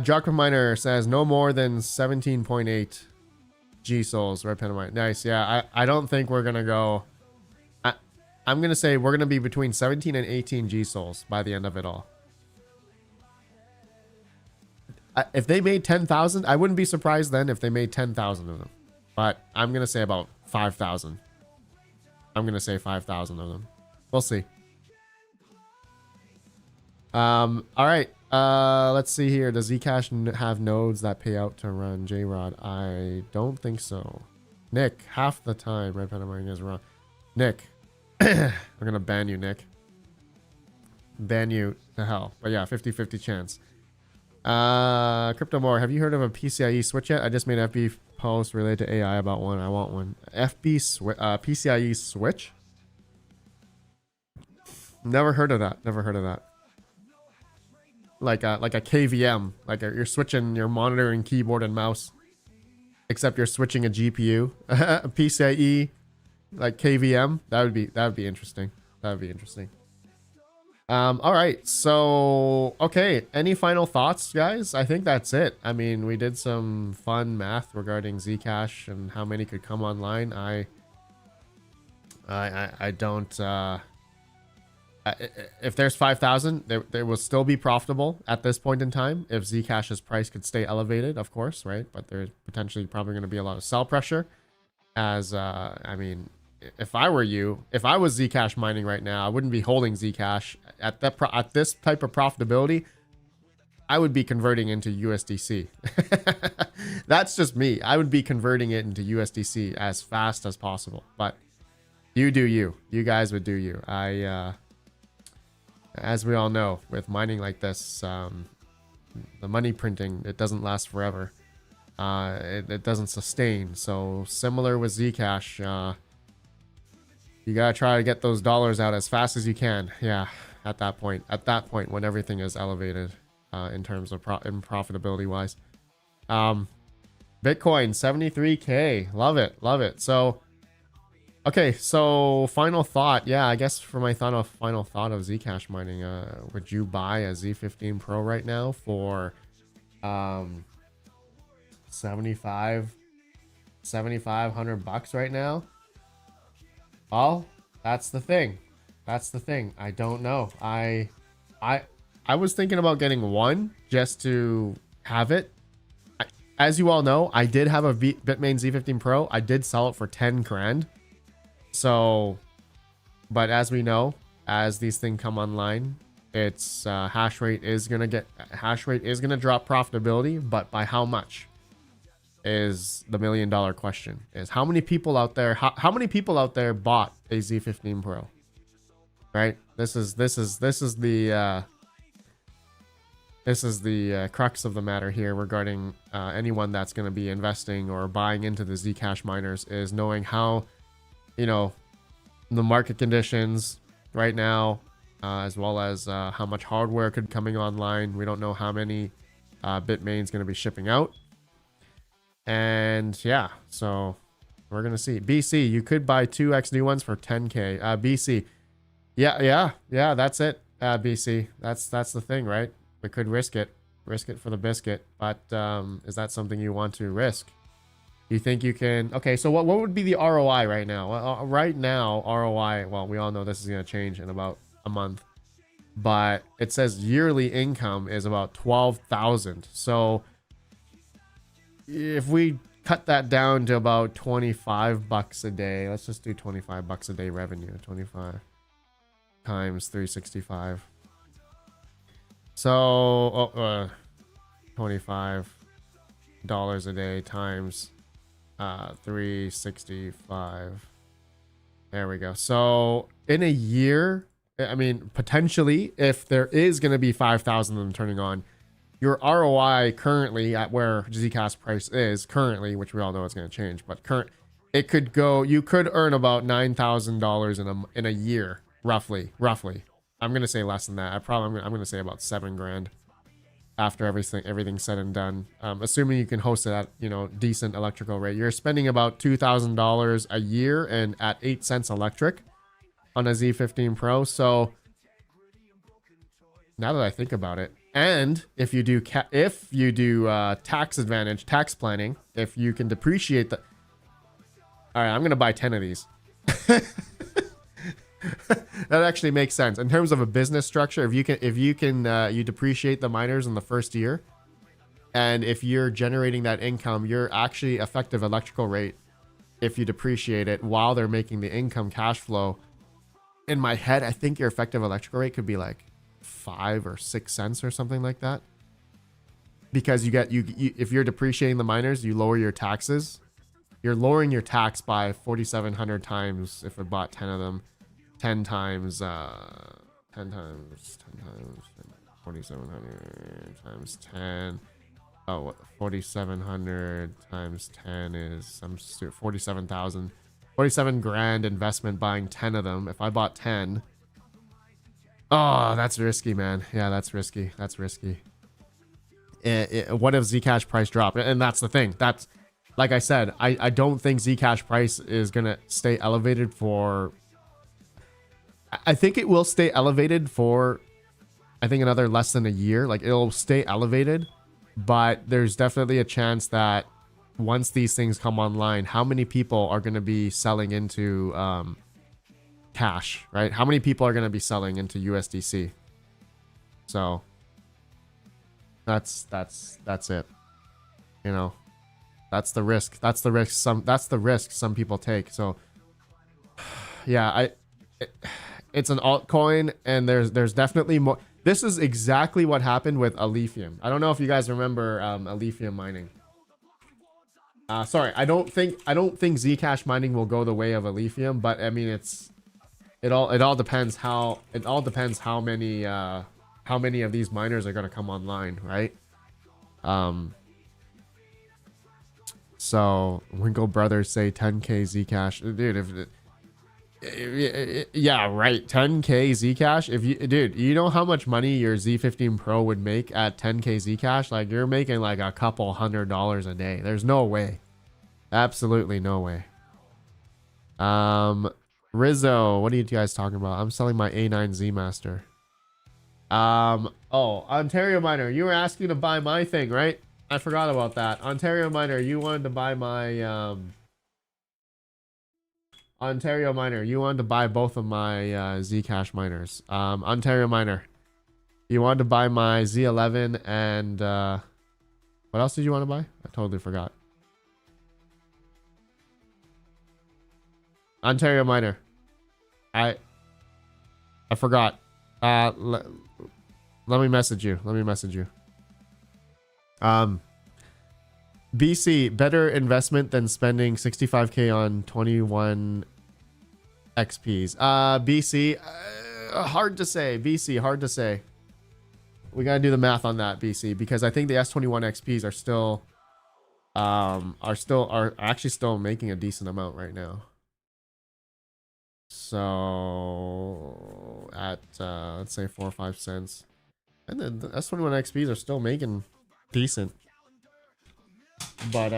Jock Miner says no more than 17.8 G souls. RedPandaMining. Nice. Yeah, I don't think we're gonna go. I'm gonna say we're gonna be between 17 and 18 G souls by the end of it all. If they made 10,000, I wouldn't be surprised then if they made 10,000 of them. But I'm gonna say about 5,000. I'm gonna say 5,000 of them. We'll see. All right. Let's see here. Does Zcash have nodes that pay out to run JRod? I don't think so. Nick, half the time RedPandaMining is wrong. Nick, we're gonna ban you, Nick. Ban you to hell. But yeah, 50-50 chance. Crypto More, have you heard of a PCIe switch yet? I just made an FB post related to AI about one. I want one. PCIe switch? Never heard of that. Never heard of that. Like a KVM, you're switching your monitor and keyboard and mouse, except you're switching a GPU. PCIe, like KVM, that would be interesting. That would be interesting. All right, so okay, any final thoughts, guys? I think that's it. I mean, we did some fun math regarding Zcash and how many could come online. I don't. If there's 5,000, they will still be profitable at this point in time if Zcash's price could stay elevated, of course, right? But there's potentially probably going to be a lot of sell pressure. As I mean, if I were you, if I was Zcash mining right now, I wouldn't be holding Zcash at this type of profitability. I would be converting into USDC. That's just me. I would be converting it into USDC as fast as possible. But you do you. You guys would do you. As we all know, with mining like this, the money printing, it doesn't last forever. It doesn't sustain. So similar with Zcash, you gotta try to get those dollars out as fast as you can. Yeah, at that point when everything is elevated, in terms of profitability wise. Bitcoin 73K, love it. So. Okay, so final thought. Yeah, I guess for my final thought of Zcash mining, would you buy a Z15 Pro right now for 7,500 bucks right now? Well, that's the thing. I don't know. I was thinking about getting one just to have it. As you all know, I did have a Bitmain Z15 Pro. I did sell it for 10 grand. So, but as we know, as these things come online, its hash rate is gonna drop profitability, but by how much is the $1 million question? Is how many people out there bought a Z15 Pro? Right? This is the crux of the matter here regarding anyone that's going to be investing or buying into the Zcash miners, is knowing how, the market conditions right now, as well as how much hardware could coming online. We don't know how many Bitmain's going to be shipping out. And yeah, so we're going to see. BC, you could buy 2 XD1s for 10K. BC. Yeah, that's it. BC. That's the thing, right? We could risk it for the biscuit. But is that something you want to risk? You think you can? Okay, so what would be the ROI right now? Right now, ROI. Well, we all know this is gonna change in about a month, but it says yearly income is about 12,000. So if we cut that down to about 25 bucks a day, let's just do 25 bucks a day revenue. 25 times 365. So $25 a day times 365. There we go. So in a year, I mean, potentially, if there is going to be 5,000 of them turning on, your ROI currently at where Zcash price is currently, which we all know it's going to change, but it could go, you could earn about $9,000 in a year, roughly. I'm going to say less than that. I'm going to say about $7,000 after everything's said and done. Assuming you can host it at, decent electrical rate. You're spending about $2,000 a year and at 8 cents electric on a Z15 Pro. So now that I think about it, and if you do tax advantage, tax planning, if you can depreciate the, all right, I'm gonna buy 10 of these. That actually makes sense in terms of a business structure. If you depreciate the miners in the first year, and if you're generating that income, your actually effective electrical rate, if you depreciate it while they're making the income cash flow, in my head, I think your effective electrical rate could be like 5 or 6 cents or something like that. Because if you're depreciating the miners, you lower your taxes. You're lowering your tax by 4,700 times if I bought 10 of them. 10 times 4,700 times 10. Oh, what? 4,700 times 10 is some 47,000. 47 grand investment buying 10 of them. If I bought 10, oh, that's risky, man. Yeah, that's risky. What if Zcash price drop? And that's the thing. That's, like I said, I don't think Zcash price is gonna stay elevated for. I think it will stay elevated for, I think, another less than a year. Like, it'll stay elevated, but there's definitely a chance that once these things come online, how many people are going to be selling into cash, right? How many people are going to be selling into USDC? So that's it. That's the risk. That's the risk some people take. So yeah, it's an altcoin, and there's definitely more. This is exactly what happened with Alephium. I don't know if you guys remember Alephium mining. Sorry, I don't think Zcash mining will go the way of Alephium, but I mean it all depends how many of these miners are going to come online, right? So Winkle Brothers say 10k Zcash, dude. Yeah, right. 10k Zcash. Dude, you know how much money your Z15 Pro would make at 10k Zcash? Like, you're making like a couple $100 a day. There's no way. Absolutely no way. Rizzo, what are you guys talking about? I'm selling my A9 Z Master. Oh, Ontario Miner, you were asking to buy my thing, right? I forgot about that. Ontario Miner, you wanted to buy my Ontario Miner, you wanted to buy both of my Zcash miners. Ontario Miner, you wanted to buy my Z11 and what else did you want to buy? I totally forgot. Ontario Miner, I forgot. Let me message you. BC, better investment than spending 65k on 21 XPs. BC, hard to say. BC, hard to say. We gotta do the math on that, BC, because I think the S21 XPs are actually still making a decent amount right now. So at let's say 4 or 5 cents, and then the S21 XPs are still making decent. But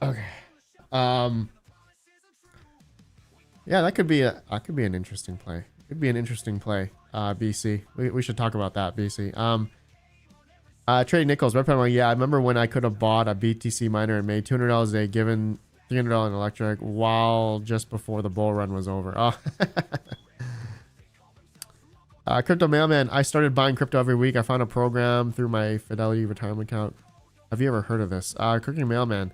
okay. Yeah, that could be an interesting play. BC. We should talk about that, BC. Trade nickels. RedPandaMining. Yeah, I remember when I could have bought a BTC miner and made $200 a day, given $300 in electric, while just before the bull run was over. Oh. Crypto Mailman. I started buying crypto every week. I found a program through my Fidelity retirement account. Have you ever heard of this? Crypto Mailman.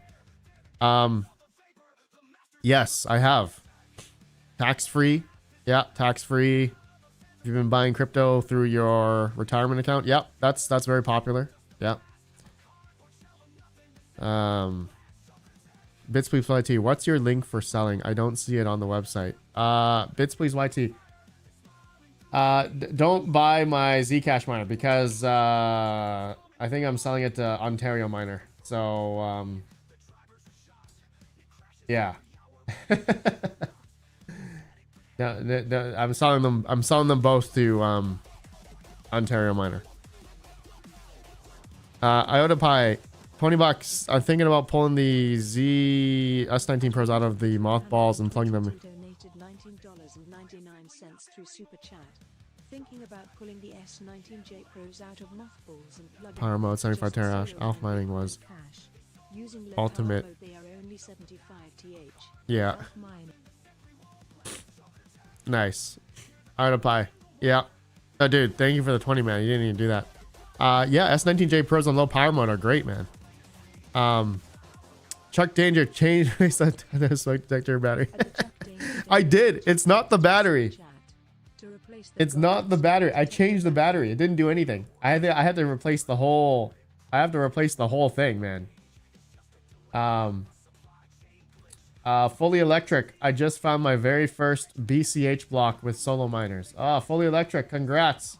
Yes, I have. Tax free. Yeah, tax free. If you've been buying crypto through your retirement account, yep, that's very popular. Yep. Bits Please YT. What's your link for selling? I don't see it on the website. Bits Please YT. Don't buy my Zcash miner because I think I'm selling it to Ontario Miner. So yeah. No, I'm selling them. I'm selling them both to Ontario Miner. IOTA Pi, $20. I'm thinking about pulling the S19 Pros out of the mothballs and plugging them. Donated $19.99 through Super Chat. Thinking about pulling the S19J Pros out of mothballs and plugging Power mode 75 terahash. Alpha mining was ultimate. Yeah. Nice. IOTA Pi. Yeah. Oh, dude, thank you for the 20, man. You didn't even do that. Yeah, S19J Pros on low power mode are great, man. Chuck Danger changed the smoke detector battery. I did. It's not the battery. It's not the battery. I changed the battery. It didn't do anything. I had to replace the whole. I have to replace the whole thing, man. Fully electric. I just found my very first BCH block with solo miners. Fully electric. Congrats.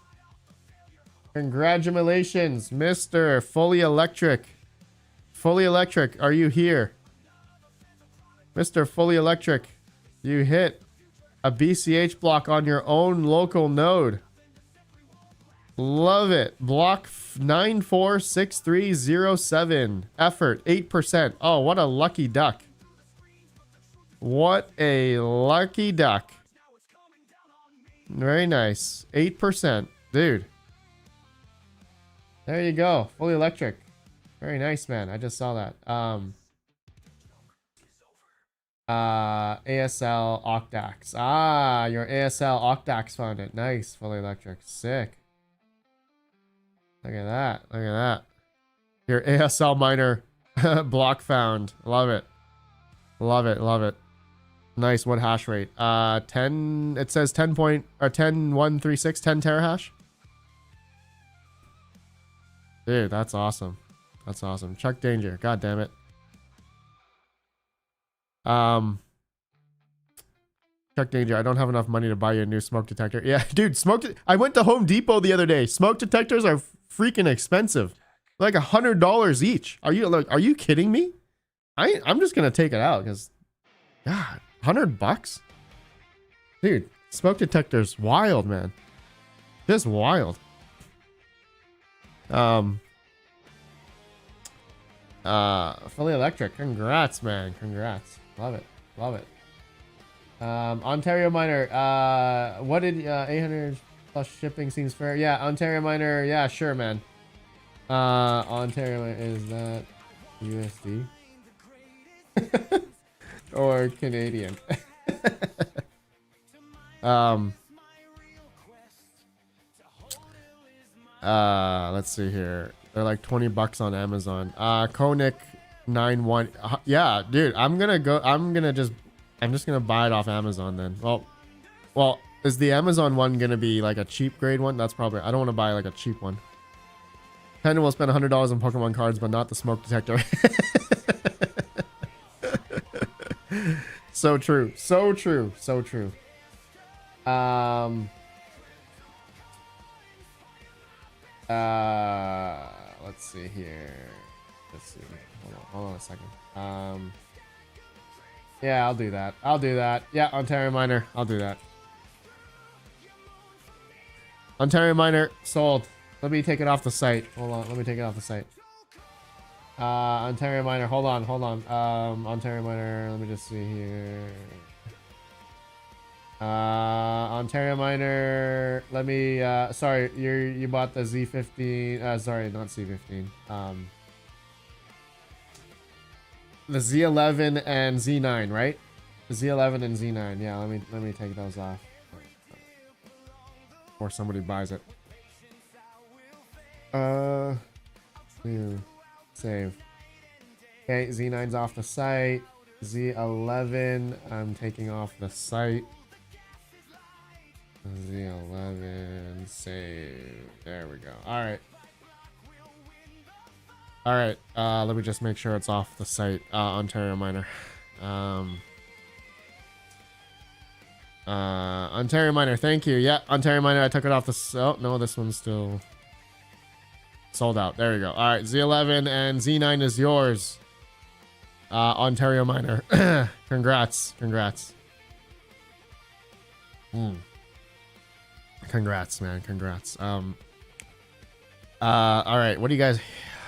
Congratulations, Mr. Fully Electric. Fully Electric, are you here? Mr. Fully Electric, you hit a BCH block on your own local node. Love it. Block 946307. Effort, 8%. Oh, what a lucky duck. What a lucky duck. Very nice. 8%. Dude. There you go. Fully electric. Very nice, man. I just saw that. ASL Octax. Your ASL Octax found it. Nice. Fully electric. Sick. Look at that. Look at that. Your ASL miner block found. Love it. Love it. Love it. Nice. What hash rate? 10. It says 10.136. 10 terahash. Dude, that's awesome. That's awesome. Chuck Danger. God damn it. Chuck Danger, I don't have enough money to buy you a new smoke detector. Yeah, dude, I went to Home Depot the other day. Smoke detectors are freaking expensive. Like $100 each. Are you kidding me? I'm just gonna take it out because, God, $100? Dude, smoke detectors, wild, man. Just wild. Fully electric. Congrats, man. Congrats. Love it. Love it. Ontario Miner. What did 800 plus shipping seems fair? Yeah, Ontario Miner. Yeah, sure, man. Ontario Miner, is that USD or Canadian? Let's see here. They're like $20 on Amazon. Konik 91. Yeah, dude, I'm just gonna buy it off Amazon then. Well, is the Amazon one gonna be like a cheap grade one? That's probably, I don't want to buy like a cheap one. Panda will spend $100 on Pokemon cards, but not the smoke detector. So true. So true. So true. Let's see here. Let's see. Hold on a second. Yeah, I'll do that. I'll do that. Yeah, Ontario Miner. I'll do that. Ontario Miner sold. Let me take it off the site. Hold on. Let me take it off the site. Ontario Miner. Hold on. Ontario Miner. Let me just see here. Ontario Miner. Let me. Sorry, you bought the Z15. Sorry, not C15. The Z11 and Z9, right? The Z11 and Z9. Yeah, let me take those off before somebody buys it. Save. Okay, Z9's off the site. Z11, I'm taking off the site. Z11, save. There we go. All right. All right. Let me just make sure it's off the site. Ontario Miner. Ontario Miner, thank you. Yeah, Ontario Miner, I took it off the... Oh, no, this one's still sold out. There we go. All right, Z11 and Z9 is yours. Ontario Miner. Congrats. Congrats. Congrats, man. Congrats. All right, what do you guys...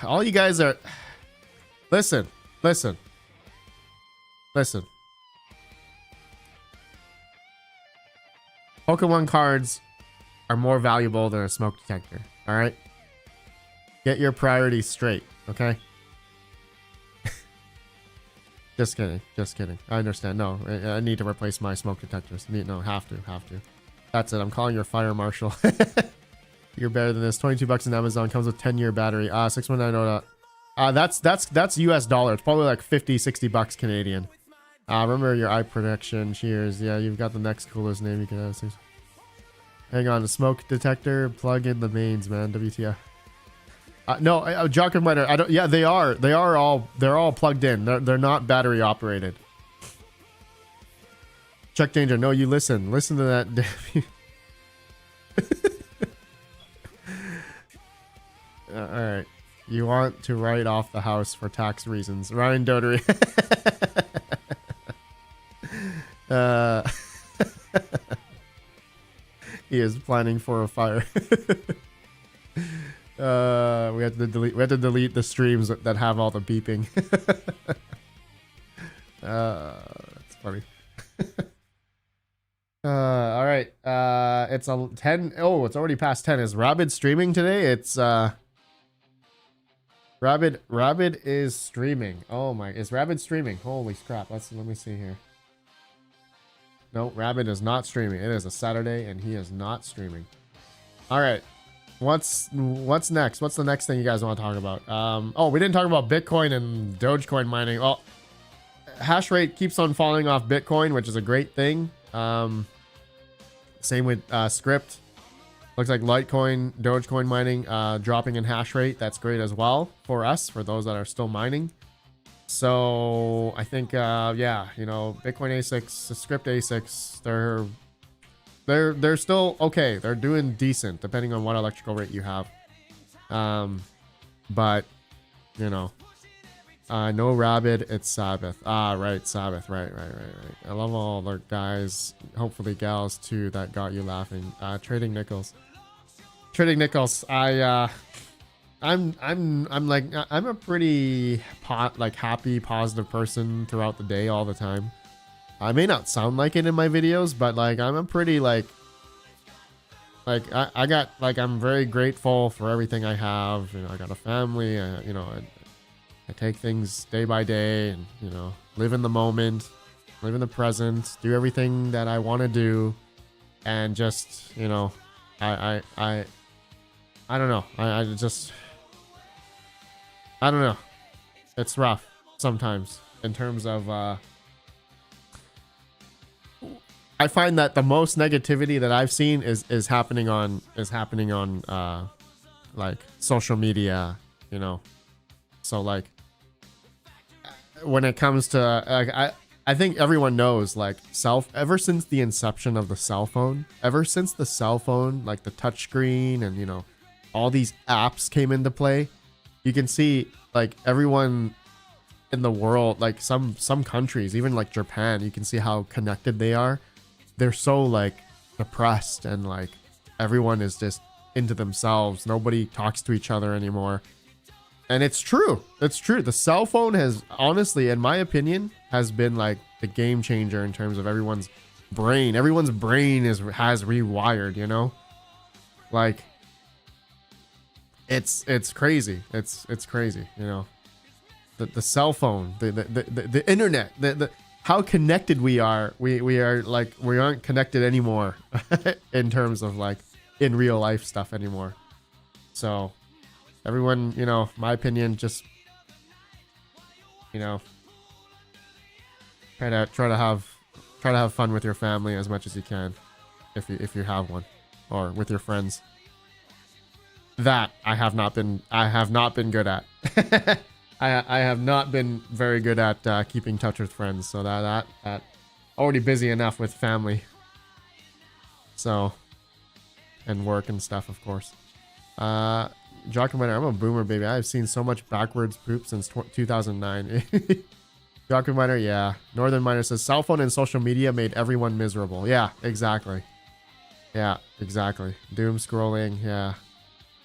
All you guys are... Listen. Pokemon cards are more valuable than a smoke detector. All right? Get your priorities straight, okay? Just kidding. I understand. No, I need to replace my smoke detectors. No, have to. That's it. I'm calling your fire marshal. You're better than this. 22 bucks in Amazon, comes with 10-year battery. 619. That's US dollar. It's probably like 50, 60 bucks Canadian. Remember your eye protection. Cheers. Yeah, you've got the next coolest name you could have. Hang on, the smoke detector. Plug in the mains, man. WTF. No, Jock and Miner. I don't. Yeah, they are. They're all plugged in. They're not battery operated. Chuck Danger. No, you listen. Listen to that. All right. You want to write off the house for tax reasons. Ryan Dotery. He is planning for a fire. We had to delete the streams that have all the beeping. That's funny. All right. It's a 10. Oh, it's already past 10. Is Rabid streaming today? It's Rabid is streaming. Oh my, is Rabid streaming? Holy crap. Let me see here. No, Rabid is not streaming. It is a Saturday and he is not streaming. All right. What's next? What's the next thing you guys want to talk about? Oh, we didn't talk about Bitcoin and Dogecoin mining. Well, hash rate keeps on falling off Bitcoin, which is a great thing. Same with Script. Looks like Litecoin, Dogecoin mining dropping in hash rate. That's great as well for us, for those that are still mining. So I think, yeah, you know, Bitcoin ASICs, Script ASICs, they're still okay. They're doing decent depending on what electrical rate you have. But you know, no Rabid, it's Sabbath. Right, Sabbath. Right. I love all the guys, hopefully gals too, that got you laughing. Trading Nickels. I'm a pretty happy, positive person throughout the day, all the time. I may not sound like it in my videos, but like I'm a pretty I'm very grateful for everything I have. You know, I got a family. I take things day by day, and you know, live in the moment, live in the present, do everything that I want to do, and just, you know, I don't know. I don't know. It's rough sometimes in terms of I find that the most negativity that I've seen is happening on like social media, you know. So like when it comes to I think everyone knows, like, ever since the inception of the cell phone, like the touchscreen and, you know, all these apps came into play, you can see like everyone in the world, like some countries, even like Japan, you can see how connected they are. They're so like depressed, and like everyone is just into themselves. Nobody talks to each other anymore. And it's true. The cell phone has, honestly, in my opinion, has been like the game changer in terms of everyone's brain. Everyone's brain has rewired, you know? Like, it's crazy. It's crazy, you know? The cell phone, the internet, the how connected we are. We are like, we aren't connected anymore in terms of like in real life stuff anymore. So everyone, you know, my opinion, just, you know, try to have fun with your family as much as you can, if you have one, or with your friends. That I have not been good at. I have not been very good at keeping touch with friends. So that already busy enough with family. So, and work and stuff, of course. Jock Miner, I'm a boomer, baby. I've seen so much backwards poop since 2009. Jock Miner, yeah. Northern Miner says cell phone and social media made everyone miserable. Yeah, exactly. Yeah, exactly. Doom scrolling, yeah.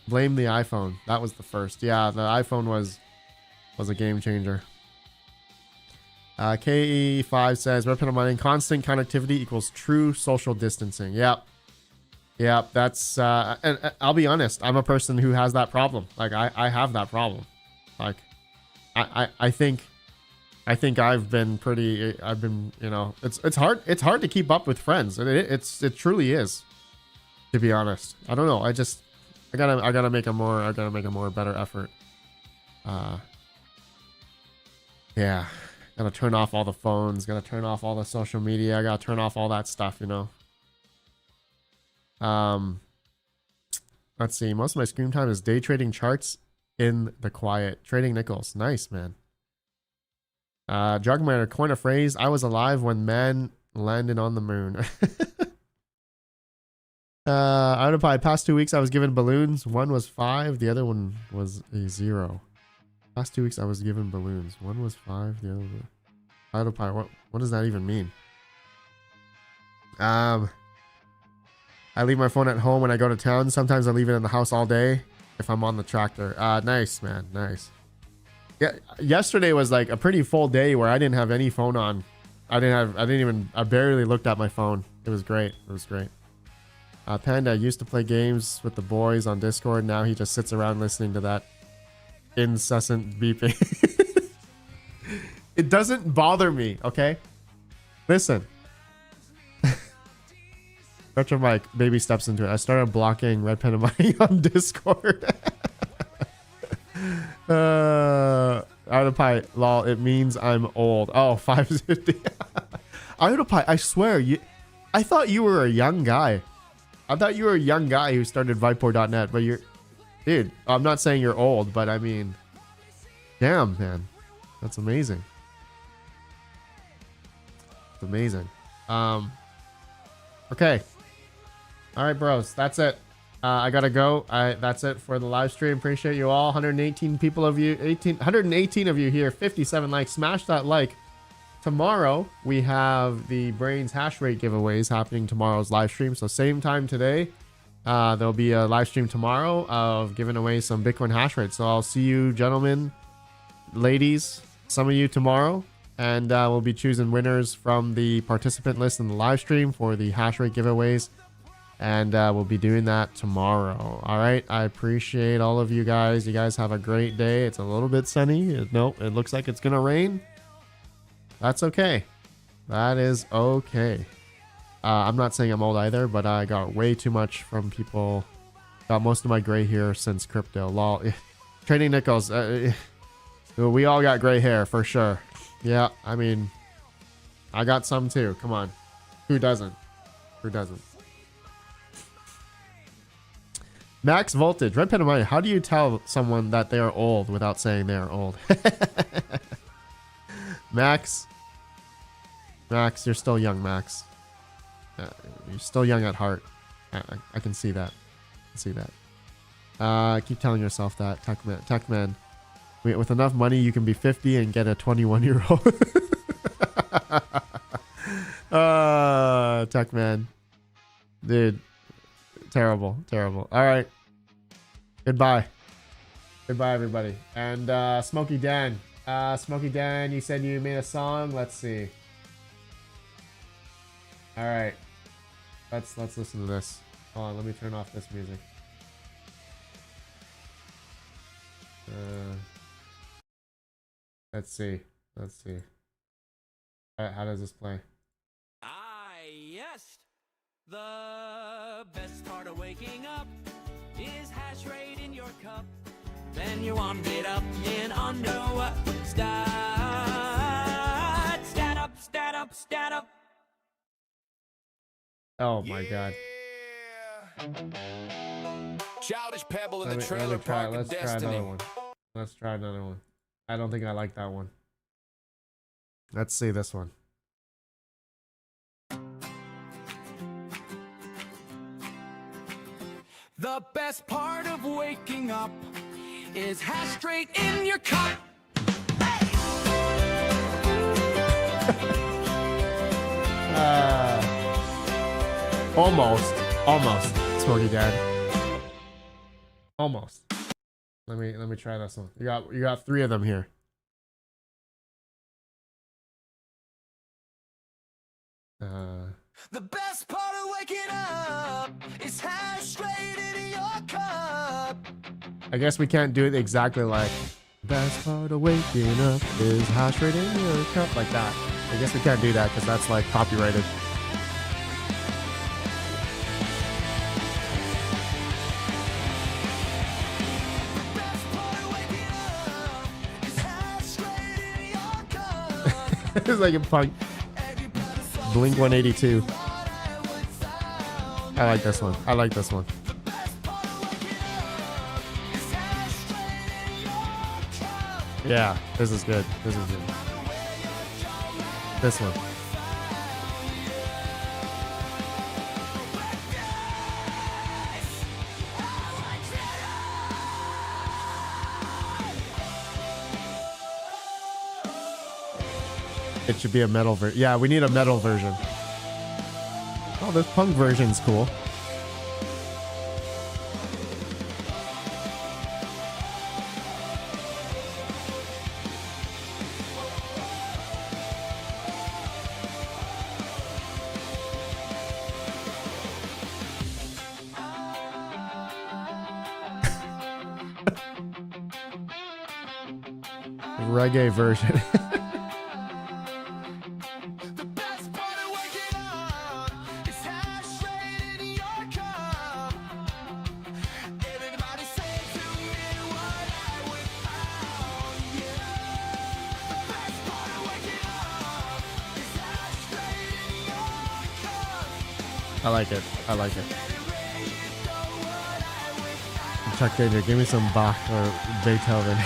Blame the iPhone. That was the first. Yeah, the iPhone was a game changer. KE5 says RedPandaMining, constant connectivity equals true social distancing. Yep. Yep, that's and I'll be honest, I'm a person who has that problem. Like I have that problem. Like I think I've been, you know, it's hard to keep up with friends. It truly is, to be honest. I don't know. I gotta make a more better effort. Yeah, gotta turn off all the phones, gotta turn off all the social media, I gotta turn off all that stuff, you know. Let's see. Most of my screen time is day trading charts in the quiet, trading nickels. Nice, man. Jugminer, coin a phrase. I was alive when man landed on the moon. Autopie, past 2 weeks I was given balloons. One was 5, the other one was a 0. Past 2 weeks I was given balloons. One was 5, the other was... Autopie, what does that even mean? I leave my phone at home when I go to town. Sometimes I leave it in the house all day if I'm on the tractor. Nice, man. Nice. Yeah, yesterday was like a pretty full day where I didn't have any phone on. I barely looked at my phone. It was great. It was great. Panda used to play games with the boys on Discord. Now he just sits around listening to that incessant beeping. It doesn't bother me, okay? Listen. Retro Mike baby steps into it. I started blocking RedPandaMining on Discord. Autopie, lol, it means I'm old. Oh, 550. Autopie, I swear, I thought you were a young guy. I thought you were a young guy who started Vipor.net, but you're... Dude, I'm not saying you're old, but I mean... Damn, man. That's amazing. It's amazing. Okay. Alright, bros. That's it. I gotta go. That's it for the live stream. Appreciate you all. 118 people of you. 118 of you here. 57 likes. Smash that like. Tomorrow, we have the Brains hash rate giveaways happening tomorrow's live stream. So same time today. There'll be a live stream tomorrow of giving away some Bitcoin hash rate. So I'll see you, gentlemen, ladies, some of you tomorrow. And we'll be choosing winners from the participant list in the live stream for the hash rate giveaways. And we'll be doing that tomorrow. All right. I appreciate all of you guys. You guys have a great day. It's a little bit sunny. Nope. It looks like it's going to rain. That's okay. That is okay. I'm not saying I'm old either, but I got way too much from people. Got most of my gray hair since crypto. Lol. Trading nickels. We all got gray hair for sure. Yeah. I mean, I got some too. Come on. Who doesn't? Who doesn't? Max voltage. RedPandaMining. How do you tell someone that they are old without saying they are old? Max, you're still young, Max. You're still young at heart. I can see that. I can see that. Keep telling yourself that, Techman. With enough money, you can be 50 and get a 21-year-old. Techman. Dude. Terrible. All right. Goodbye. Goodbye, everybody. And Smokey Dan. Smokey Dan, you said you made a song. Let's see. All right. Let's listen to this. Hold on, let me turn off this music. Let's see. Let's see. How does this play? Ah, yes. The best part of waking up is hash rate in your cup. Then you warmed it up in under what? Stat up, stat up, stat up. Oh my god. Childish Pebble in the Let trailer me try. park of Let's try destiny. another one. Let's try another one. I don't think I like that one. Let's see this one. The best part of waking up is hash straight in your cup. Almost, Smokey Dad. Almost. Let me try this one. You got 3 of them here. The best part of waking up is hash straight in your cup. I guess we can't do it exactly like best part of waking up is hash rate in your cup like that. I guess we can't do that because that's like copyrighted. It's like a punk. Blink 182. I like this one. I like this one. Yeah, this is good. This is good. This one. It should be a metal version. Yeah, we need a metal version. Oh, this punk version's cool. Reggae version. I like it. I like it. Chuck Danger, give me some Bach or Beethoven.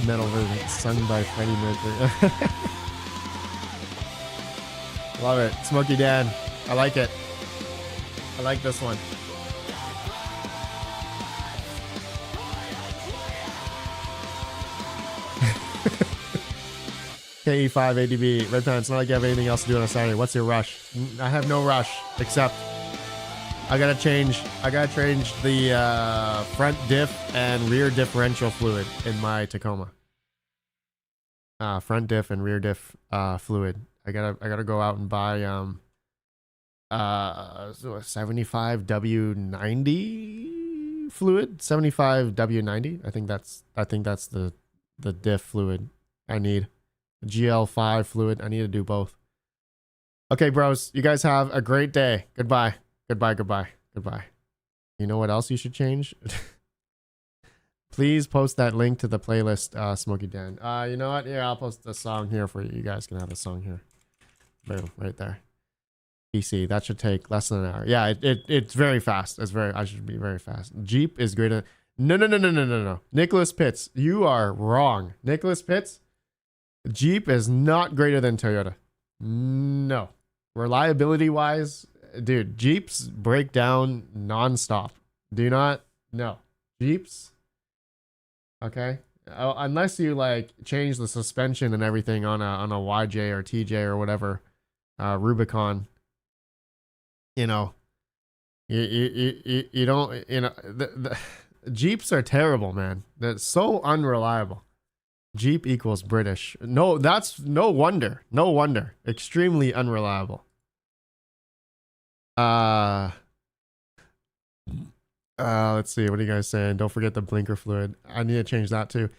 Metal version sung by Freddie Mercury. Love it. Smokey Dan. I like it. I like this one. KE5 ADB. Red Panda, it's not like you have anything else to do on a Saturday. What's your rush? I have no rush, except I gotta change the front diff and rear differential fluid in my Tacoma. Front diff and rear diff fluid. I gotta go out and buy 75 W90 fluid. 75 W90. I think that's the diff fluid I need. GL5 fluid. I need to do both. Okay, bros. You guys have a great day. Goodbye. Goodbye. Goodbye. Goodbye. You know what else you should change? Please post that link to the playlist, Smokey Dan. You know what? Yeah, I'll post the song here for you. You guys can have a song here. Boom, right there. PC. That should take less than an hour. Yeah, it's very fast. I should be very fast. Jeep is greater. No. Nicholas Pitts, you are wrong. Nicholas Pitts, Jeep is not greater than Toyota. No. Reliability wise, dude, Jeeps break down nonstop. Do not. No. Jeeps. Okay. Unless you like change the suspension and everything on a YJ or TJ or whatever, Rubicon. You know, you don't. You know, the Jeeps are terrible, man. They're so unreliable. Jeep equals British. No, that's no wonder. No wonder. Extremely unreliable. Let's see. What are you guys saying? Don't forget the blinker fluid. I need to change that too.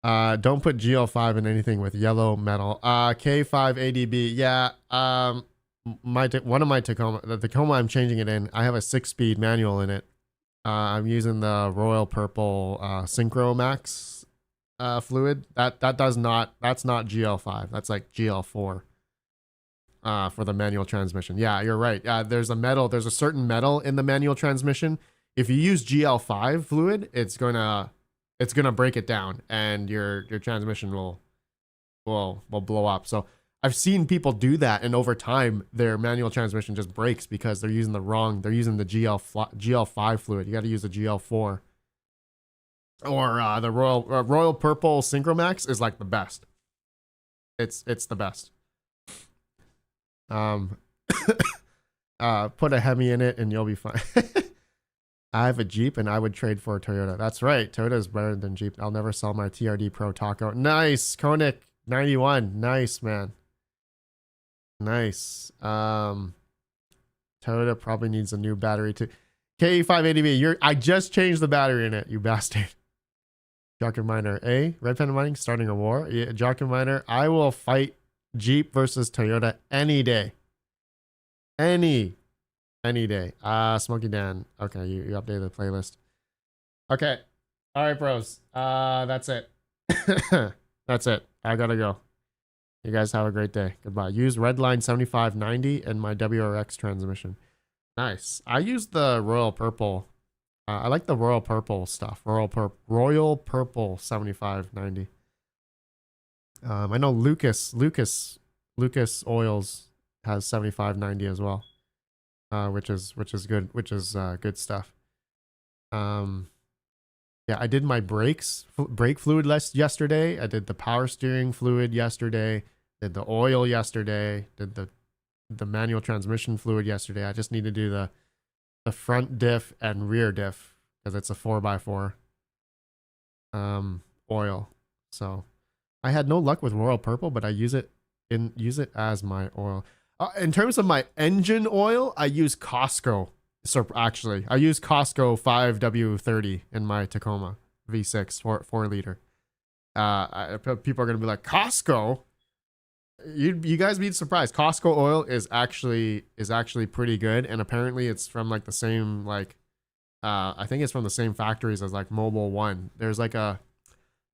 Don't put GL5 in anything with yellow metal. K5 ADB. Yeah. One of my Tacoma, the Tacoma I'm changing it in. I have a 6-speed manual in it. I'm using the Royal Purple Synchro Max fluid. That's not GL5. That's like GL4. For the manual transmission. Yeah, you're right. There's a certain metal in the manual transmission. If you use GL5 fluid, it's gonna break it down, and your transmission will blow up. So I've seen people do that, and over time their manual transmission just breaks because they're using the GL5 fluid. You got to use the GL4 or the Royal Purple Synchromax is like the best. It's the best. Put a Hemi in it and you'll be fine. I have a Jeep and I would trade for a Toyota. That's right. Toyota is better than Jeep. I'll never sell my TRD Pro Taco. Nice. Koenig 91. Nice, man. Nice. Toyota probably needs a new battery too. KE580B. I just changed the battery in it, you bastard. Jock and Miner. RedPandaMining starting a war. Yeah, Jock and Miner. I will fight Jeep versus Toyota any day. Any day. Smokey Dan. Okay, you updated the playlist. Okay. All right, bros. That's it. That's it. I gotta go. You guys have a great day. Goodbye. Use Redline 7590 in my WRX transmission. Nice. I use the Royal Purple. I like the Royal Purple stuff. Royal Purple 7590. I know Lucas Oils has 7590 as well, which is good, good stuff. Yeah, I did my brake fluid yesterday. I did the power steering fluid yesterday. Did the oil yesterday. Did the manual transmission fluid yesterday. I just need to do the front diff and rear diff because it's a 4x4 oil. So I had no luck with Royal Purple, but I use it as my oil. In terms of my engine oil, I use Costco. So actually, I use Costco 5W30 in my Tacoma V6 4 liter. People are gonna be like, Costco. You guys be surprised. Costco oil is actually pretty good, and apparently it's from like the same I think it's from the same factories as like Mobile One. There's like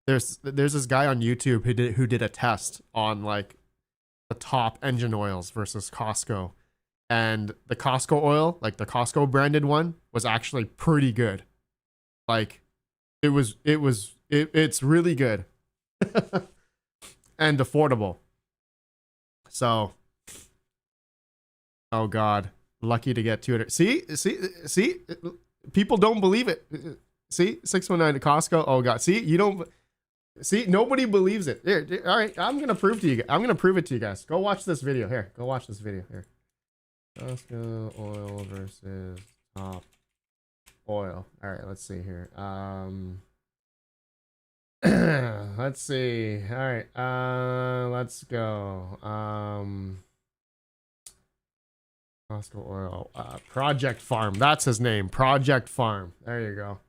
there's this guy on YouTube who did a test on like the top engine oils versus Costco, and the Costco oil, like the Costco branded one, was actually pretty good. Like it's really good and affordable. So, oh God, lucky to get 200. See, people don't believe it. See, 619 to Costco. Oh God, see, you don't. See, nobody believes it. Here, all right, I'm gonna prove it to you guys. Go watch this video. Here, go watch this video. Here, Costco oil versus top oil. All right, let's see here. Let's see. All right, let's go. Costco oil. Project Farm. That's his name. Project Farm. There you go.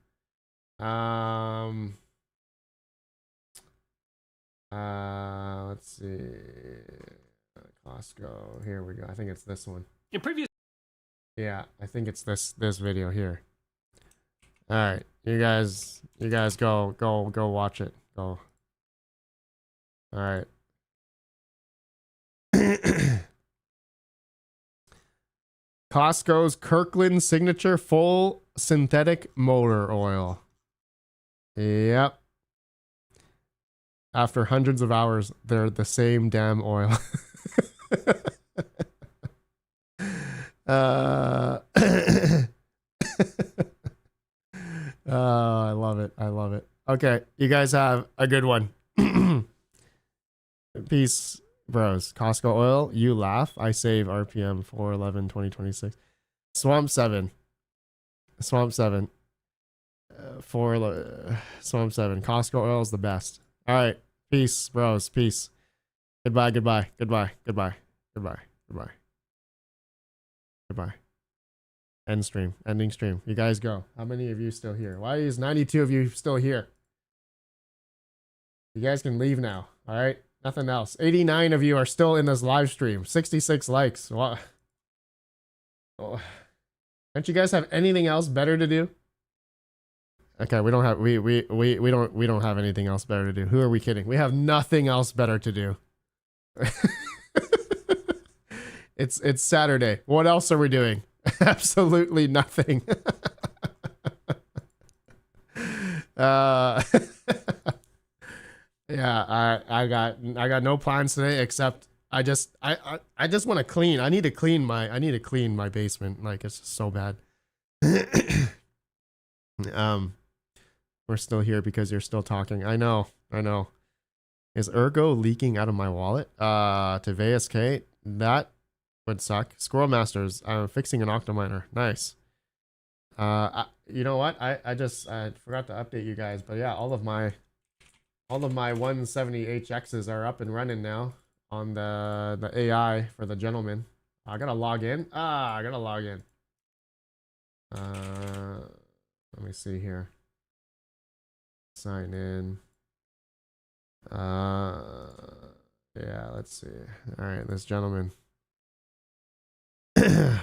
Let's see. Costco. Here we go. I think it's this one. In previous. Yeah, I think it's this video here. All right, you guys go watch it. Go. All right. Costco's Kirkland Signature Full Synthetic Motor Oil. Yep. After hundreds of hours, they're the same damn oil. I love it. I love it. Okay, you guys have a good one. Peace, bros. Costco oil, you laugh. I save RPM 411-2026. Swamp 7. Swamp 7. Swamp 7. Costco oil is the best. All right. Peace, bros. Peace. Goodbye, goodbye, goodbye, goodbye, goodbye, goodbye, goodbye. End stream. Ending stream. You guys go. How many of you still here? Why is 92 of you still here? You guys can leave now. All right. Nothing else. 89 of you are still in this live stream. 66 likes. What? Oh. Don't you guys have anything else better to do? Okay, we don't have we don't have anything else better to do. Who are we kidding? We have nothing else better to do. It's Saturday. What else are we doing? Absolutely nothing. Yeah, I got no plans today except I just want to clean. I need to clean my basement. Like, it's just so bad. We're still here because you're still talking. I know. Is Ergo leaking out of my wallet? To VSK? That would suck. Squirrel Masters, I'm fixing an Octominer. Nice. You know what? I forgot to update you guys, but yeah, all of my 170 HXs are up and running now on the AI for the gentleman. I gotta log in. I gotta log in. Let me see here. Sign in. Yeah, let's see. All right, this gentleman.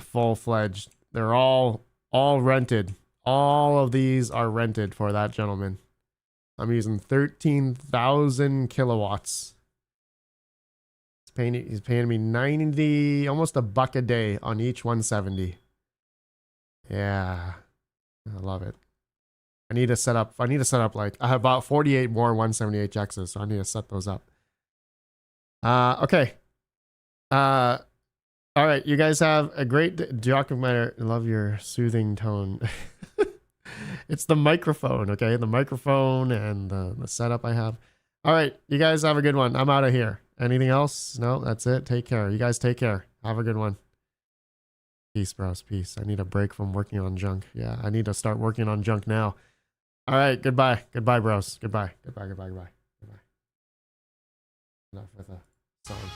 Full-fledged. They're all rented. All of these are rented for that gentleman. I'm using 13,000 kilowatts. He's paying me 90, almost $1 a day on each 170. Yeah, I love it. I need to set up like, I have about 48 more 178Xs, so I need to set those up. Okay. All right, you guys have a great documentary. Love your soothing tone. It's the microphone, okay? The microphone and the setup I have. All right, you guys have a good one. I'm out of here. Anything else? No, that's it. Take care. You guys take care. Have a good one. Peace, bros. Peace. I need a break from working on junk. Yeah, I need to start working on junk now. All right, goodbye. Goodbye, bros. Goodbye. Goodbye, goodbye, goodbye. Goodbye. Enough with the song.